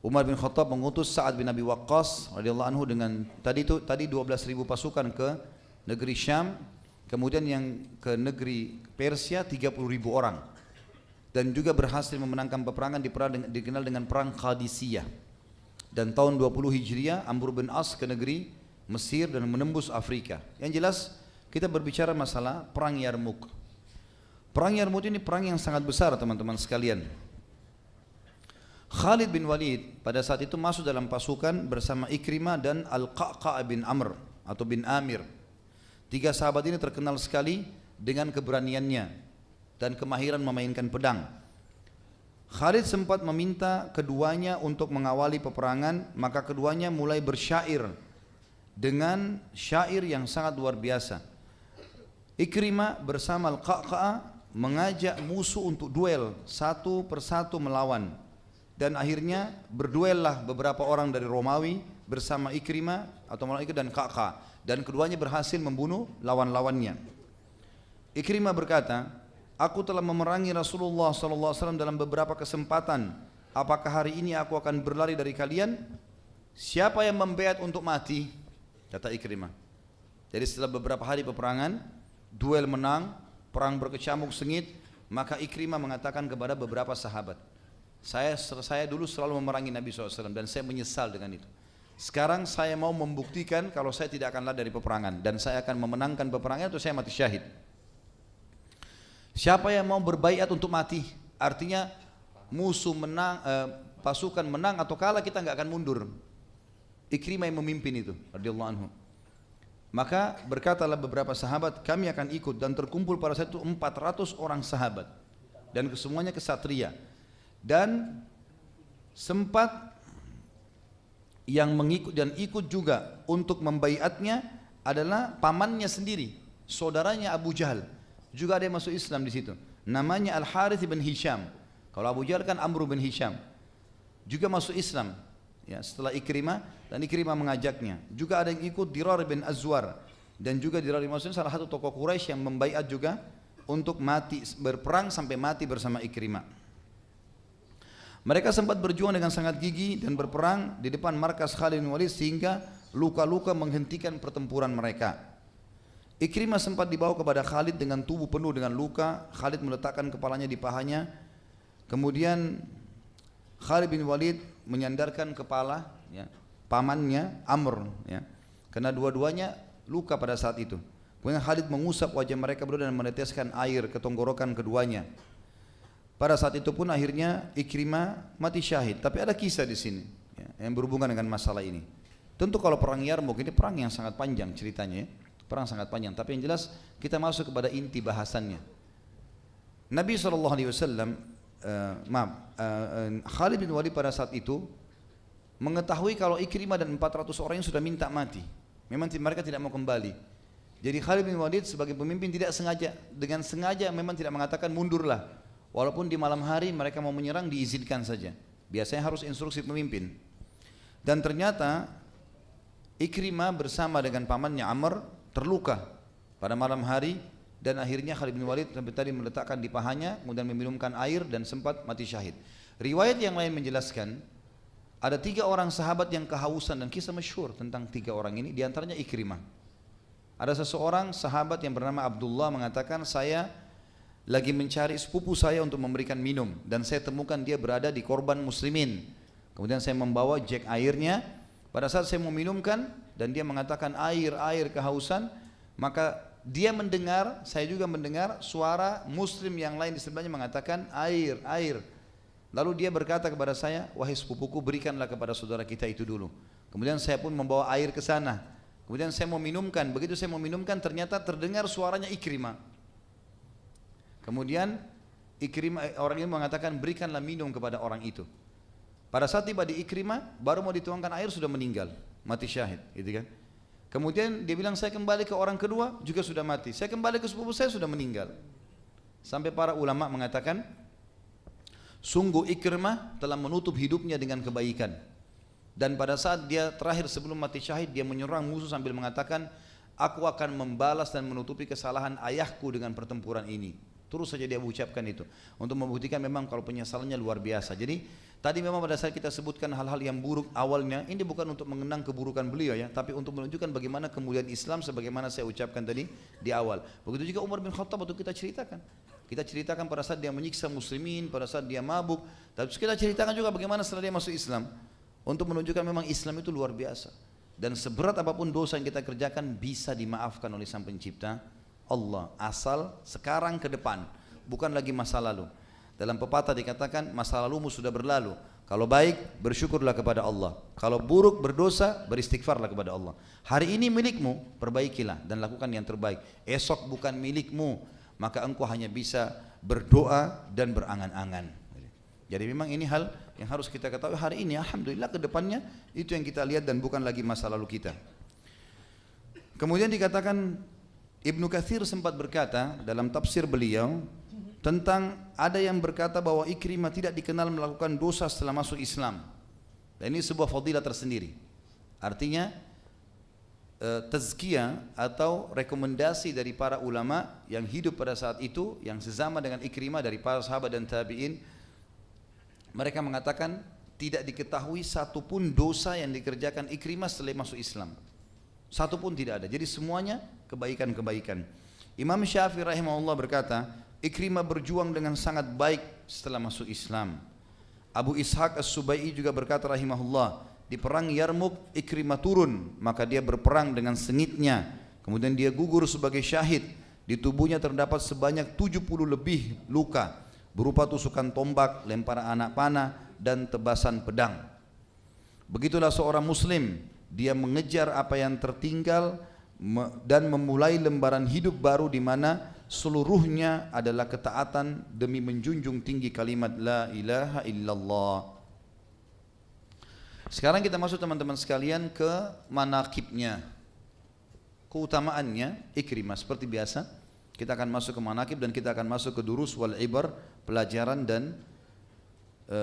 Umar bin Khattab mengutus Sa'ad bin Abi Waqqas radhiyallahu anhu dengan tadi 12.000 pasukan ke negeri Syam, kemudian yang ke negeri Persia 30.000 orang. Dan juga berhasil memenangkan peperangan dikenal dengan perang Qadisiyah. Dan tahun 20 Hijriah Amr bin As ke negeri Mesir dan menembus Afrika. Yang jelas kita berbicara masalah perang Yarmuk. Perang Yarmuk ini perang yang sangat besar teman-teman sekalian. Khalid bin Walid pada saat itu masuk dalam pasukan bersama Ikrimah dan Al-Qa'qa' bin Amr atau bin Amir. Tiga sahabat ini terkenal sekali dengan keberaniannya dan kemahiran memainkan pedang. Khalid sempat meminta keduanya untuk mengawali peperangan, maka keduanya mulai bersyair dengan syair yang sangat luar biasa. Ikrimah bersama Al-Qa'qa' mengajak musuh untuk duel satu persatu melawan. Dan akhirnya berduellah beberapa orang dari Romawi bersama Ikrimah atau Ikrimah dan Qa'qa'. Dan keduanya berhasil membunuh lawan-lawannya. Ikrimah berkata, aku telah memerangi Rasulullah SAW dalam beberapa kesempatan. Apakah hari ini aku akan berlari dari kalian? Siapa yang membaiat untuk mati? Kata Ikrimah. Jadi setelah beberapa hari peperangan, duel menang, perang berkecamuk sengit, maka Ikrimah mengatakan kepada beberapa sahabat, saya dulu selalu memerangi Nabi SAW dan saya menyesal dengan itu. Sekarang saya mau membuktikan kalau saya tidak akan lari dari peperangan dan saya akan memenangkan peperangan itu saya mati syahid. Siapa yang mau berbaiat untuk mati? Artinya musuh menang, pasukan menang atau kalah kita nggak akan mundur. Ikrimah yang memimpin itu radhiyallahu anhu. Maka berkatalah beberapa sahabat, kami akan ikut, dan terkumpul pada saat itu 400 orang sahabat dan kesemuanya kesatria. Dan sempat yang mengikut dan ikut juga untuk membaiatnya adalah pamannya sendiri, saudaranya Abu Jahal. Juga ada yang masuk Islam di situ. Namanya Al-Harith bin Hisham. Kalau Abu Jahal kan Amr bin Hisham. Juga masuk Islam. Ya, setelah Ikrimah, dan Ikrimah mengajaknya. Juga ada yang ikut Dirar bin Azwar, dan juga Dirar bin Azwar salah satu tokoh Quraisy yang membaiat juga untuk mati berperang sampai mati bersama Ikrimah. Mereka sempat berjuang dengan sangat gigih dan berperang di depan markas Khalid bin Walid sehingga luka-luka menghentikan pertempuran mereka. Ikrimah sempat dibawa kepada Khalid dengan tubuh penuh dengan luka. Khalid meletakkan kepalanya di pahanya. Kemudian Khalid bin Walid menyandarkan kepala ya, pamannya Amr ya, karena dua-duanya luka pada saat itu. Kemudian Khalid mengusap wajah mereka berdua dan meneteskan air ke tenggorokan keduanya. Pada saat itu pun akhirnya Ikrimah mati syahid. Tapi ada kisah di sini ya, yang berhubungan dengan masalah ini. Tentu kalau perang Yarmuk ini perang yang sangat panjang ceritanya ya. Perang sangat panjang, tapi yang jelas kita masuk kepada inti bahasannya. Nabi SAW, Khalid bin Walid pada saat itu mengetahui kalau Ikrimah dan 400 orang yang sudah minta mati. Memang mereka tidak mau kembali. Jadi Khalid bin Walid sebagai pemimpin tidak sengaja, dengan sengaja memang tidak mengatakan mundurlah. Walaupun di malam hari mereka mau menyerang diizinkan saja. Biasanya harus instruksi pemimpin. Dan ternyata Ikrimah bersama dengan pamannya Amr terluka pada malam hari, dan akhirnya Khalid bin Walid sampai tadi meletakkan di pahanya, kemudian meminumkan air dan sempat mati syahid. Riwayat yang lain menjelaskan ada 3 orang sahabat yang kehausan, dan kisah masyhur tentang 3 orang ini, diantaranya Ikrimah. Ada seseorang sahabat yang bernama Abdullah mengatakan, saya lagi mencari sepupu saya untuk memberikan minum, dan saya temukan dia berada di korban muslimin. Kemudian saya membawa jek airnya. Pada saat saya mau minumkan dan dia mengatakan air kehausan, maka dia mendengar, saya juga mendengar suara muslim yang lain di sebelahnya mengatakan air. Lalu dia berkata kepada saya, wahai sepupuku, berikanlah kepada saudara kita itu dulu. Kemudian saya pun membawa air ke sana. Kemudian saya mau minumkan, begitu saya mau minumkan ternyata terdengar suaranya Ikrimah. Kemudian Ikrimah, orang ini mengatakan berikanlah minum kepada orang itu. Pada saat tiba di Ikrimah, baru mau dituangkan air sudah meninggal, mati syahid, gitu kan. Kemudian dia bilang saya kembali ke orang kedua juga sudah mati. Saya kembali ke sepupu saya sudah meninggal. Sampai para ulama mengatakan, sungguh Ikrimah telah menutup hidupnya dengan kebaikan. Dan pada saat dia terakhir sebelum mati syahid, dia menyerang musuh sambil mengatakan, aku akan membalas dan menutupi kesalahan ayahku dengan pertempuran ini. Terus saja dia ucapkan itu untuk membuktikan memang kalau penyesalannya luar biasa. Jadi tadi memang pada saat kita sebutkan hal-hal yang buruk awalnya, ini bukan untuk mengenang keburukan beliau ya, tapi untuk menunjukkan bagaimana kemuliaan Islam sebagaimana saya ucapkan tadi di awal. Begitu juga Umar bin Khattab waktu kita ceritakan. Kita ceritakan pada saat dia menyiksa muslimin, pada saat dia mabuk. Tapi kita ceritakan juga bagaimana setelah dia masuk Islam, untuk menunjukkan memang Islam itu luar biasa. Dan seberat apapun dosa yang kita kerjakan bisa dimaafkan oleh Sang Pencipta Allah, asal sekarang ke depan, bukan lagi masa lalu. Dalam pepatah dikatakan masa lalumu sudah berlalu. Kalau baik bersyukurlah kepada Allah, kalau buruk berdosa beristighfarlah kepada Allah. Hari ini milikmu, perbaikilah dan lakukan yang terbaik. Esok bukan milikmu, maka engkau hanya bisa berdoa dan berangan-angan. Jadi memang ini hal yang harus kita ketahui hari ini. Alhamdulillah, ke depannya itu yang kita lihat dan bukan lagi masa lalu kita. Kemudian dikatakan, Ibnu Katsir sempat berkata dalam tafsir beliau tentang ada yang berkata bahwa Ikrimah tidak dikenal melakukan dosa setelah masuk Islam. Dan ini sebuah fadilah tersendiri. Artinya tazkiyah atau rekomendasi dari para ulama yang hidup pada saat itu, yang sesama dengan Ikrimah dari para sahabat dan tabi'in, mereka mengatakan tidak diketahui satupun dosa yang dikerjakan Ikrimah setelah masuk Islam. Satupun tidak ada. Jadi semuanya kebaikan-kebaikan. Imam Syafi'i rahimahullah berkata, Ikrimah berjuang dengan sangat baik setelah masuk Islam. Abu Ishaq As-Subai'i juga berkata rahimahullah, di perang Yarmuk Ikrimah turun, maka dia berperang dengan sengitnya. Kemudian dia gugur sebagai syahid. Di tubuhnya terdapat sebanyak 70 lebih luka, berupa tusukan tombak, lemparan anak panah, dan tebasan pedang. Begitulah seorang muslim, dia mengejar apa yang tertinggal dan memulai lembaran hidup baru di mana seluruhnya adalah ketaatan demi menjunjung tinggi kalimat la ilaha illallah. Sekarang kita masuk teman-teman sekalian ke manaqibnya, keutamaannya Ikrimah. Seperti biasa kita akan masuk ke manaqib dan kita akan masuk ke durus wal ibar, pelajaran dan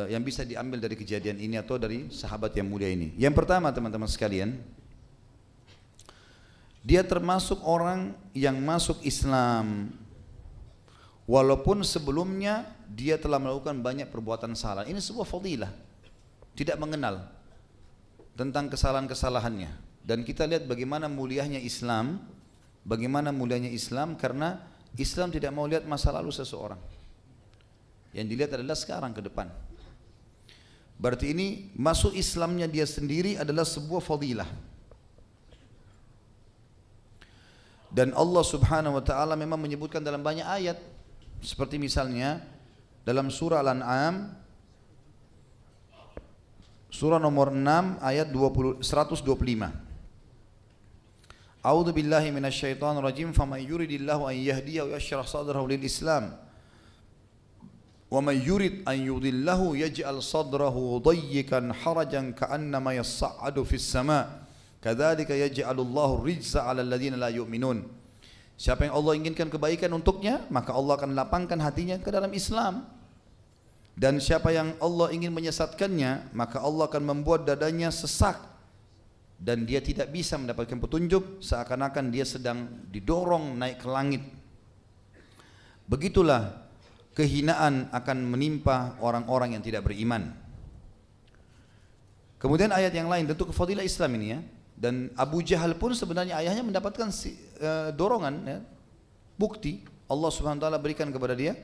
yang bisa diambil dari kejadian ini atau dari sahabat yang mulia ini. Yang pertama teman-teman sekalian, dia termasuk orang yang masuk Islam walaupun sebelumnya dia telah melakukan banyak perbuatan salah. Ini sebuah fadilah, tidak mengenal tentang kesalahan-kesalahannya. Dan kita lihat bagaimana mulianya Islam, karena Islam tidak mau lihat masa lalu seseorang, yang dilihat adalah sekarang ke depan. Berarti ini masuk Islamnya dia sendiri adalah sebuah fadilah. Dan Allah Subhanahu wa taala memang menyebutkan dalam banyak ayat, seperti misalnya dalam surah Al-An'am Surah nomor 6 ayat 125. A'udzu billahi minasyaitonir rajim. Faman yuridillahu an yahdiyahu yashrah sadrahu lil Islam. Wa man yurid an yudillahu yaj'al sadrahu dayyikan harajan ka'annama yas'adu fis sama'. Kadzalika yaj'alullahu rijza 'alal ladzina la yu'minun. Siapa yang Allah inginkan kebaikan untuknya, maka Allah akan lapangkan hatinya ke dalam Islam. Dan siapa yang Allah ingin menyesatkannya, maka Allah akan membuat dadanya sesak dan dia tidak bisa mendapatkan petunjuk, seakan-akan dia sedang didorong naik ke langit. Begitulah kehinaan akan menimpa orang-orang yang tidak beriman. Kemudian ayat yang lain, tentu kefadilah Islam ini ya. Dan Abu Jahal pun sebenarnya ayahnya mendapatkan dorongan ya, bukti Allah Subhanahu wa taala berikan kepada dia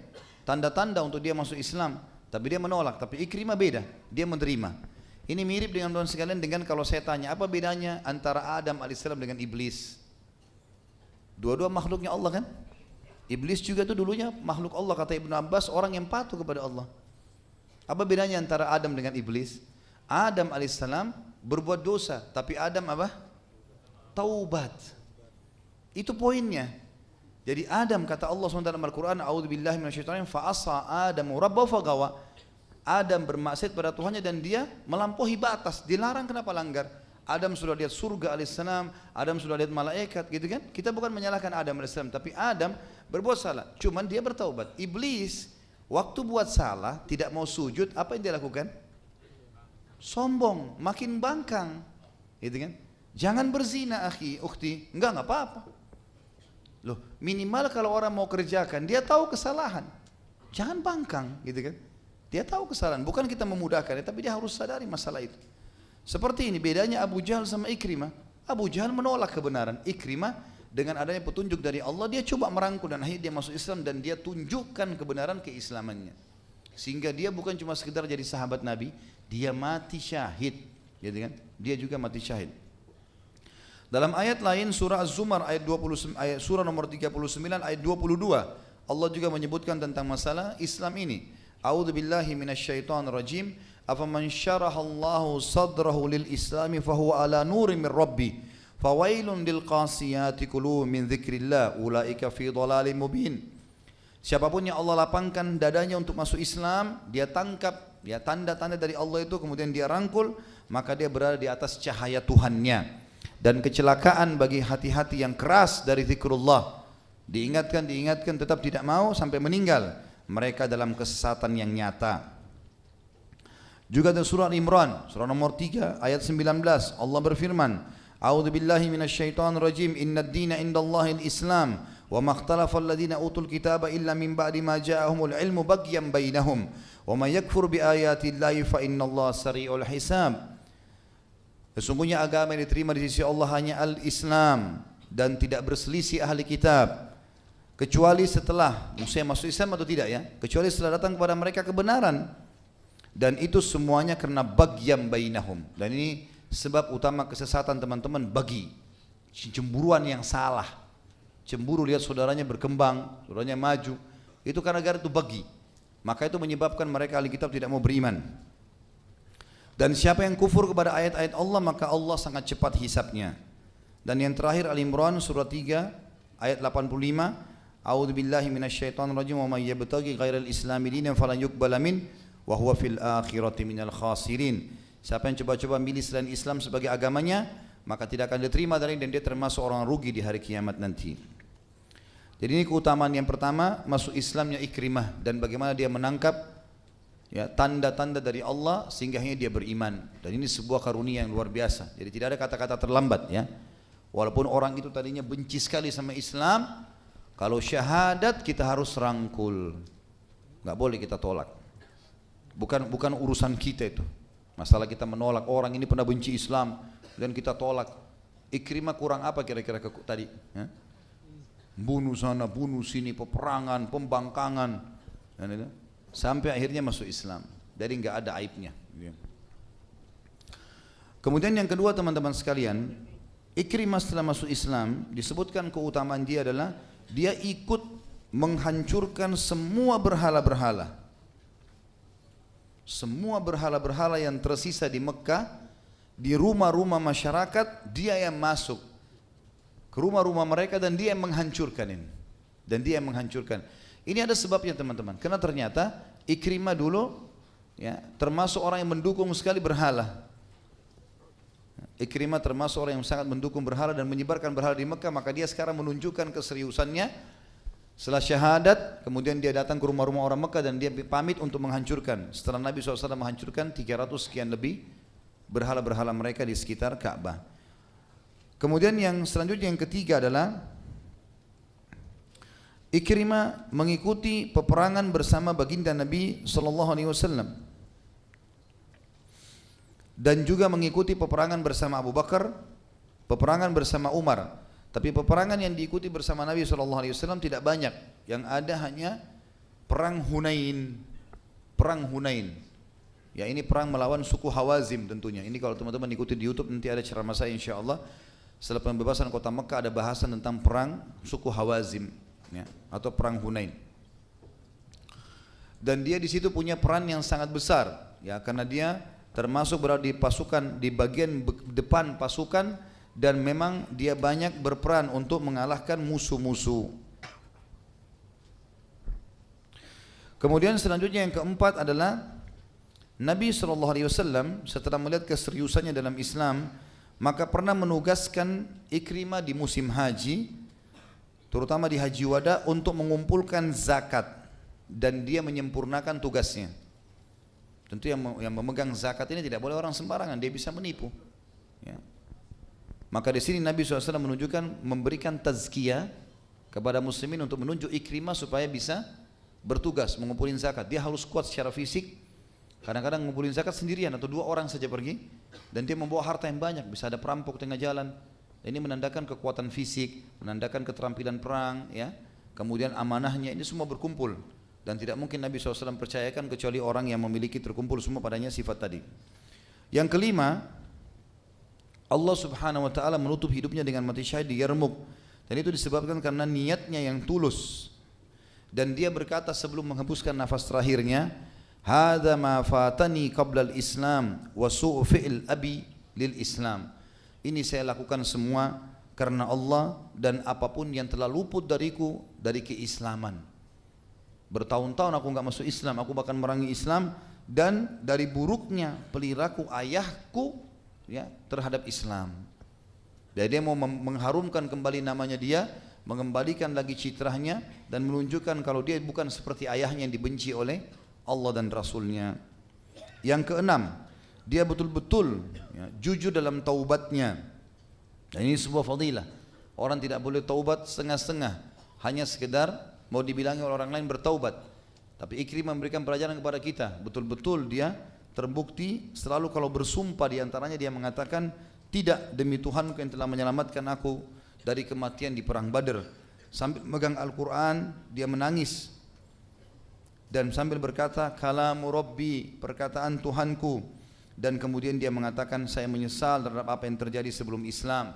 tanda-tanda untuk dia masuk Islam, tapi dia menolak. Tapi Ikrimah beda, dia menerima. Ini mirip dengan teman sekalian dengan kalau saya tanya apa bedanya antara Adam alaihissalam dengan iblis. Dua-dua makhluknya Allah kan? Iblis juga itu dulunya makhluk Allah, kata Ibnu Abbas, orang yang patuh kepada Allah. Apa bedanya antara Adam dengan iblis? Adam alaihissalam berbuat dosa, tapi Adam apa? Taubat. Itu poinnya. Jadi Adam, kata Allah SWT dalam Al-Quran, a'udzubillahi minasyaitonir rajim, fa'asa Adamu rabbahu fagawa. Adam bermaksiat pada Tuhannya dan dia melampaui batas, dilarang. Kenapa langgar? Adam sudah lihat surga alaihissalam, Adam sudah lihat malaikat, gitu kan? Kita bukan menyalahkan Adam alaihissalam, tapi Adam berbuat salah, cuman dia bertaubat. Iblis waktu buat salah, tidak mau sujud, apa yang dia lakukan? Sombong, makin bangkang, gitu kan? Jangan berzina akhi, ukhti, enggak apa-apa. Loh, minimal kalau orang mau kerjakan, dia tahu kesalahan. Jangan bangkang, gitu kan? Dia tahu kesalahan, bukan kita memudahkan, tapi dia harus sadari masalah itu. Seperti ini bedanya Abu Jahal sama Ikrimah. Abu Jahal menolak kebenaran. Ikrimah dengan adanya petunjuk dari Allah, dia coba merangkul dan akhirnya dia masuk Islam dan dia tunjukkan kebenaran keislamannya. Sehingga dia bukan cuma sekedar jadi sahabat Nabi, dia mati syahid, gitu kan? Dia juga mati syahid. Dalam ayat lain surah Az-Zumar ayat 20, surah nomor 39 ayat 22, Allah juga menyebutkan tentang masalah Islam ini. A'udzubillahi minasyaitonir rajim. Afaman syarahallahu sadrahu lil islami fahuwa ala nurin min rabbi fawailun lil qasiyati qulubuhum min dzikrillah ulaika fi dhalalin mubin. Siapapun yang Allah lapangkan dadanya untuk masuk Islam, dia tangkap ya tanda-tanda dari Allah itu, kemudian dia rangkul, maka dia berada di atas cahaya Tuhannya. Dan kecelakaan bagi hati-hati yang keras dari zikrullah, diingatkan tetap tidak mau sampai meninggal, mereka dalam kesesatan yang nyata. Juga dalam surah Al-Imran, surah nomor 3 ayat 19, Allah berfirman, A'udzubillahi minasyaitonir rajim, innad dina indallahil Islam, wa ma ikhtalafa alladhina utul kitaba illa min ba'di ma ja'ahumul ilmu baghyan bainahum, wa may yakfur bi ayatillahi fa innallaha sari'ul hisab. Sesungguhnya agama yang diterima di sisi Allah hanya al-Islam dan tidak berselisih ahli kitab, kecuali setelah maksudnya masuk Islam atau tidak ya, kecuali setelah datang kepada mereka kebenaran, dan itu semuanya karena baghyan bainahum. Dan ini sebab utama kesesatan teman-teman, bagi cemburuan yang salah, cemburu lihat saudaranya berkembang, saudaranya maju, itu karena gara itu bagi, maka itu menyebabkan mereka ahli kitab tidak mau beriman. Dan siapa yang kufur kepada ayat-ayat Allah, maka Allah sangat cepat hisabnya. Dan yang terakhir Al-Imran surah 3 ayat 85, A'udzubillahi minasyaitonir rajim, wa may yabtaghi ghairal islami dinan falan yuqbala min wa huwa fil akhirati minal khasirin. Siapa yang coba-coba milih selain Islam sebagai agamanya, maka tidak akan diterima dari, dan dia termasuk orang rugi di hari kiamat nanti. Jadi ini keutamaan yang pertama, masuk Islamnya Ikrimah dan bagaimana dia menangkap ya tanda-tanda dari Allah sehingga akhirnya dia beriman. Dan ini sebuah karunia yang luar biasa. Jadi tidak ada kata-kata terlambat ya. Walaupun orang itu tadinya benci sekali sama Islam, kalau syahadat kita harus rangkul, nggak boleh kita tolak. Bukan urusan kita itu. Masalah kita menolak orang ini pernah benci Islam dan kita tolak. Ikrimah kurang apa kira-kira tadi? Ya? Bunuh sana, bunuh sini, peperangan, pembangkangan, sampai akhirnya masuk Islam. Jadi nggak ada aibnya. Kemudian yang kedua teman-teman sekalian, Ikrimah setelah masuk Islam disebutkan keutamaan dia adalah dia ikut menghancurkan semua berhala-berhala. semua berhala-berhala yang tersisa di Mekah, di rumah-rumah masyarakat, dia yang masuk ke rumah-rumah mereka dan dia yang menghancurkan ini. Dan dia yang menghancurkan. Ini ada sebabnya teman-teman. Karena ternyata Ikrimah dulu ya, termasuk orang yang mendukung sekali berhala. Ikrimah termasuk orang yang sangat mendukung berhala dan menyebarkan berhala di Mekah. Maka dia sekarang menunjukkan keseriusannya. Setelah syahadat, kemudian dia datang ke rumah-rumah orang Mekah dan dia pamit untuk menghancurkan. Setelah Nabi SAW menghancurkan 300 sekian lebih berhala-berhala mereka di sekitar Ka'bah. Kemudian yang selanjutnya, yang ketiga adalah Ikrimah mengikuti peperangan bersama baginda Nabi SAW dan juga mengikuti peperangan bersama Abu Bakar, peperangan bersama Umar. Tapi peperangan yang diikuti bersama Nabi SAW tidak banyak. Yang ada hanya perang Hunain. Perang Hunain. Ya, ini perang melawan suku Hawazim tentunya. Ini kalau teman-teman ikuti di YouTube nanti ada ceramah saya insyaAllah. Setelah pembebasan kota Mekah ada bahasan tentang perang suku Hawazim ya, atau perang Hunain. Dan dia di situ punya peran yang sangat besar ya, karena dia termasuk berada di pasukan, di bagian depan pasukan, dan memang dia banyak berperan untuk mengalahkan musuh-musuh. Kemudian selanjutnya yang keempat adalah Nabi SAW setelah melihat keseriusannya dalam Islam, maka pernah menugaskan Ikrimah di musim haji, terutama di Haji Wada, untuk mengumpulkan zakat, dan dia menyempurnakan tugasnya. Tentu yang memegang zakat ini tidak boleh orang sembarangan, dia bisa menipu ya. Maka di sini Nabi SAW menunjukkan, memberikan tazkiyah kepada muslimin untuk menunjuk Ikrimah supaya bisa bertugas mengumpulin zakat. Dia harus kuat secara fisik. Kadang-kadang ngumpulin zakat sendirian atau 2 orang saja pergi, dan dia membawa harta yang banyak, bisa ada perampok tengah jalan. Ini menandakan kekuatan fisik, menandakan keterampilan perang ya. Kemudian amanahnya, ini semua berkumpul. Dan tidak mungkin Nabi SAW percayakan kecuali orang yang memiliki terkumpul semua padanya sifat tadi. Yang kelima, Allah Subhanahu wa taala menutup hidupnya dengan mati syahid di Yarmuk, dan itu disebabkan karena niatnya yang tulus. Dan dia berkata sebelum menghembuskan nafas terakhirnya, hadza ma fatani qabla al-islam wa su'u fi'l abi lil islam. Ini saya lakukan semua karena Allah, dan apapun yang telah luput dariku dari keislaman. Bertahun-tahun aku enggak masuk Islam, aku bahkan merangi Islam, dan dari buruknya perilaku ayahku ya, terhadap Islam. Jadi dia mau mengharumkan kembali namanya dia, mengembalikan lagi citranya, dan menunjukkan kalau dia bukan seperti ayahnya yang dibenci oleh Allah dan Rasulnya. Yang keenam, dia betul-betul ya, jujur dalam taubatnya. Dan ini sebuah fadilah. Orang tidak boleh taubat setengah-setengah, hanya sekedar mau dibilangi oleh orang lain bertaubat. Tapi Ikrimah memberikan pelajaran kepada kita, betul-betul dia terbukti selalu kalau bersumpah, diantaranya dia mengatakan, tidak, demi Tuhanku yang telah menyelamatkan aku dari kematian di perang Badr. Sambil megang Al-Quran dia menangis, dan sambil berkata, kalamu Rabbi, perkataan Tuhanku. Dan kemudian dia mengatakan, saya menyesal terhadap apa yang terjadi sebelum Islam.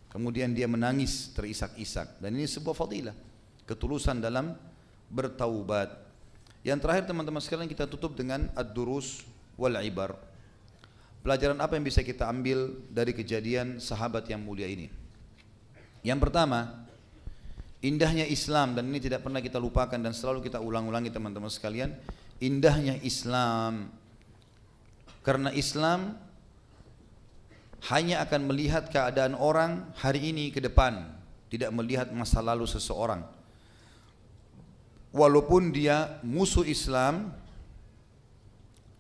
Kemudian dia menangis terisak-isak. Dan ini sebuah fadilah, ketulusan dalam bertaubat. Yang terakhir teman-teman sekalian, kita tutup dengan ad-durus wal ibar. Pelajaran apa yang bisa kita ambil dari kejadian sahabat yang mulia ini? Yang pertama, indahnya Islam, dan ini tidak pernah kita lupakan dan selalu kita ulang-ulangi teman-teman sekalian, indahnya Islam. Karena Islam hanya akan melihat keadaan orang hari ini ke depan, tidak melihat masa lalu seseorang. Walaupun dia musuh Islam,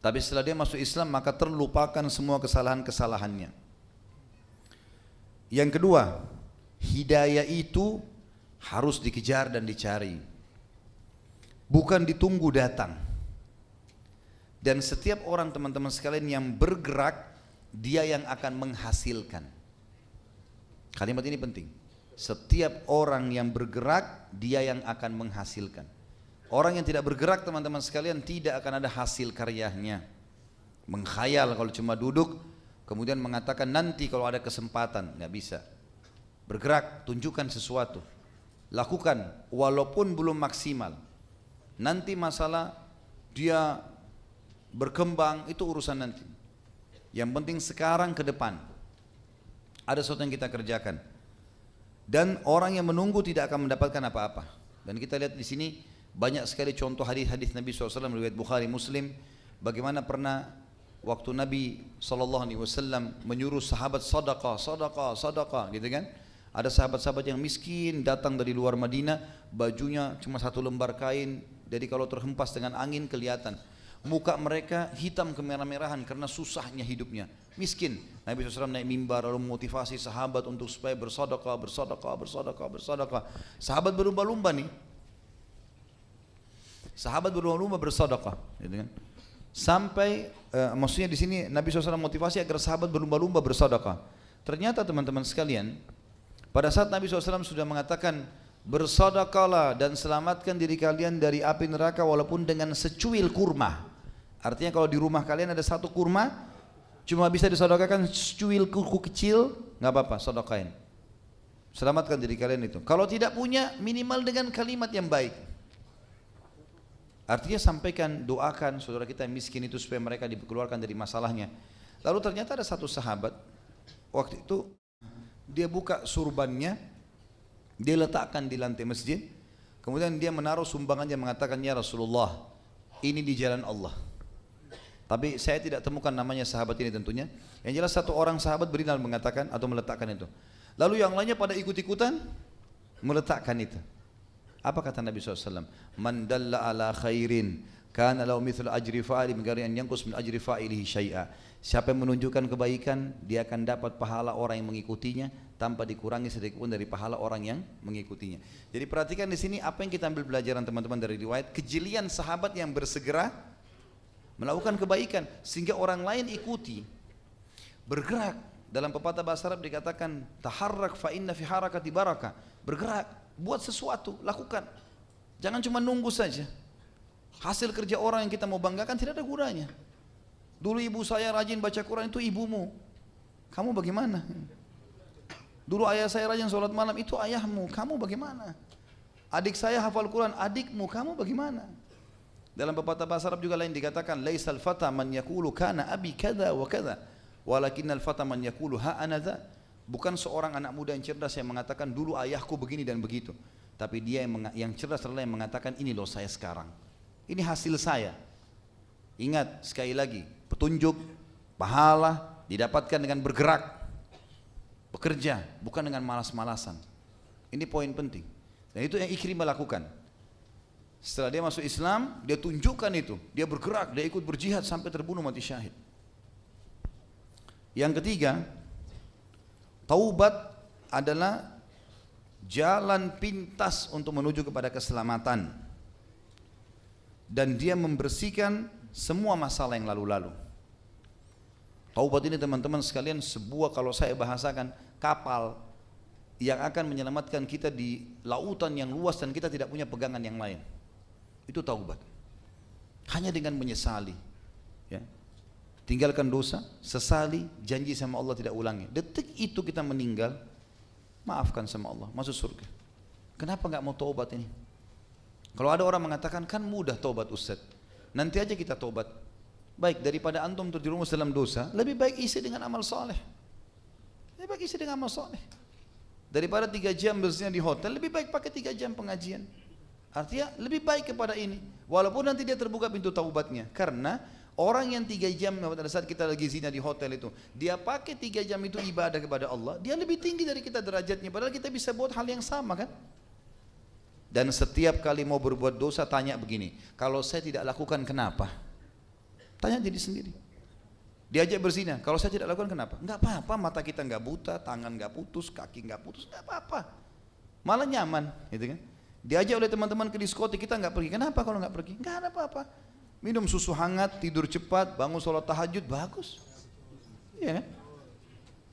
tapi setelah dia masuk Islam maka terlupakan semua kesalahan-kesalahannya. Yang kedua, hidayah itu harus dikejar dan dicari, bukan ditunggu datang. Dan setiap orang teman-teman sekalian yang bergerak, dia yang akan menghasilkan. Kalimat ini penting. Setiap orang yang bergerak, dia yang akan menghasilkan. Orang yang tidak bergerak teman-teman sekalian tidak akan ada hasil karyanya. Mengkhayal kalau cuma duduk, kemudian mengatakan nanti kalau ada kesempatan, nggak bisa. Bergerak, tunjukkan sesuatu, lakukan walaupun belum maksimal. Nanti masalah dia berkembang itu urusan nanti. Yang penting sekarang ke depan ada sesuatu yang kita kerjakan. Dan orang yang menunggu tidak akan mendapatkan apa-apa. Dan kita lihat di sini banyak sekali contoh hadis-hadis Nabi SAW riwayat Bukhari Muslim. Bagaimana pernah waktu Nabi SAW menyuruh sahabat sedekah, sedekah, sedekah, gitu kan? Ada sahabat-sahabat yang miskin datang dari luar Madinah, bajunya cuma satu lembar kain, jadi kalau terhempas dengan angin kelihatan. Muka mereka hitam kemerah-merahan karena susahnya hidupnya, miskin. Nabi SAW naik mimbar lalu memotivasi sahabat untuk supaya bersedekah, bersedekah, bersedekah, bersedekah. Sahabat berlumba-lumba nih, sahabat berlumba-lumba bersedekah, gitu kan? Sampai maksudnya di sini Nabi SAW motivasi agar sahabat berlumba-lumba bersedekah. Ternyata teman-teman sekalian, pada saat Nabi SAW sudah mengatakan bersedekahlah dan selamatkan diri kalian dari api neraka walaupun dengan secuil kurma. Artinya kalau di rumah kalian ada satu kurma, cuma bisa disedekahkan secuil kuku kecil, nggak apa-apa, sedekahin. Selamatkan diri kalian itu. Kalau tidak punya, minimal dengan kalimat yang baik. Artinya sampaikan, doakan saudara kita yang miskin itu supaya mereka dikeluarkan dari masalahnya. Lalu ternyata ada satu sahabat, waktu itu dia buka surbannya, dia letakkan di lantai masjid, kemudian dia menaruh sumbangannya mengatakan, ya Rasulullah, ini di jalan Allah. Tapi saya tidak temukan namanya sahabat ini tentunya. Yang jelas satu orang sahabat berinal mengatakan atau meletakkan itu. Lalu yang lainnya pada ikut-ikutan meletakkan itu. Apa kata Nabi SAW? Man dalla ala khairin kana lahu mithlu ajri fa'ili min ghairi an yanqus min ajri fa'ilihi syai'a. Siapa yang menunjukkan kebaikan, dia akan dapat pahala orang yang mengikutinya tanpa dikurangi sedikit pun dari pahala orang yang mengikutinya. Jadi perhatikan di sini apa yang kita ambil pelajaran teman-teman dari riwayat, kejelian sahabat yang bersegera melakukan kebaikan sehingga orang lain ikuti. Bergerak. Dalam pepatah bahasa Arab dikatakan taharrak fa inna fi harakati barakah. Bergerak, buat sesuatu, lakukan. Jangan cuma nunggu saja. Hasil kerja orang yang kita mau banggakan tidak ada gunanya. Dulu ibu saya rajin baca Quran, itu ibumu. Kamu bagaimana? Dulu ayah saya rajin sholat malam, itu ayahmu. Kamu bagaimana? Adik saya hafal Quran, adikmu. Kamu bagaimana? Dalam pepatah bahasa Arab juga lain dikatakan laisal fata man yaqulu kana abi kada wa kada walakinnal fata man yaqulu ha ana dza. Bukan seorang anak muda yang cerdas yang mengatakan dulu ayahku begini dan begitu, tapi dia yang cerdas adalah yang mengatakan ini loh saya sekarang, ini hasil saya. Ingat sekali lagi, petunjuk pahala didapatkan dengan bergerak, bekerja, bukan dengan malas-malasan. Ini poin penting, dan itu yang Ikrimah lakukan. Setelah dia masuk Islam, dia tunjukkan itu, dia bergerak, dia ikut berjihad sampai terbunuh mati syahid. Yang ketiga, taubat adalah jalan pintas untuk menuju kepada keselamatan, dan dia membersihkan semua masalah yang lalu-lalu. Taubat ini teman-teman sekalian sebuah, kalau saya bahasakan, kapal yang akan menyelamatkan kita di lautan yang luas dan kita tidak punya pegangan yang lain. Itu taubat. Hanya dengan menyesali, ya. Tinggalkan dosa, sesali, janji sama Allah tidak ulangi. Detik itu kita meninggal, maafkan sama Allah, masuk surga. Kenapa nggak mau taubat ini? Kalau ada orang mengatakan kan mudah taubat Ustaz, nanti aja kita taubat. Baik, daripada antum terjerumus dalam dosa, lebih baik isi dengan amal soleh. Lebih baik isi dengan amal soleh. Daripada 3 jam bersihnya di hotel, lebih baik pakai 3 jam pengajian. Artinya lebih baik kepada ini. Walaupun nanti dia terbuka pintu taubatnya. Karena orang yang 3 jam pada saat kita lagi zina di hotel itu, dia pakai 3 jam itu ibadah kepada Allah, dia lebih tinggi dari kita derajatnya. Padahal kita bisa buat hal yang sama kan. Dan setiap kali mau berbuat dosa tanya begini, kalau saya tidak lakukan kenapa? Tanya diri sendiri. Diajak berzina, kalau saya tidak lakukan kenapa? Enggak apa-apa, mata kita enggak buta, tangan enggak putus, kaki enggak putus, enggak apa-apa. Malah nyaman, gitu kan? Diajak oleh teman-teman ke diskotik, kita enggak pergi. Kenapa kalau enggak pergi? Enggak ada apa-apa. Minum susu hangat, tidur cepat, bangun sholat tahajud, bagus. Iya kan?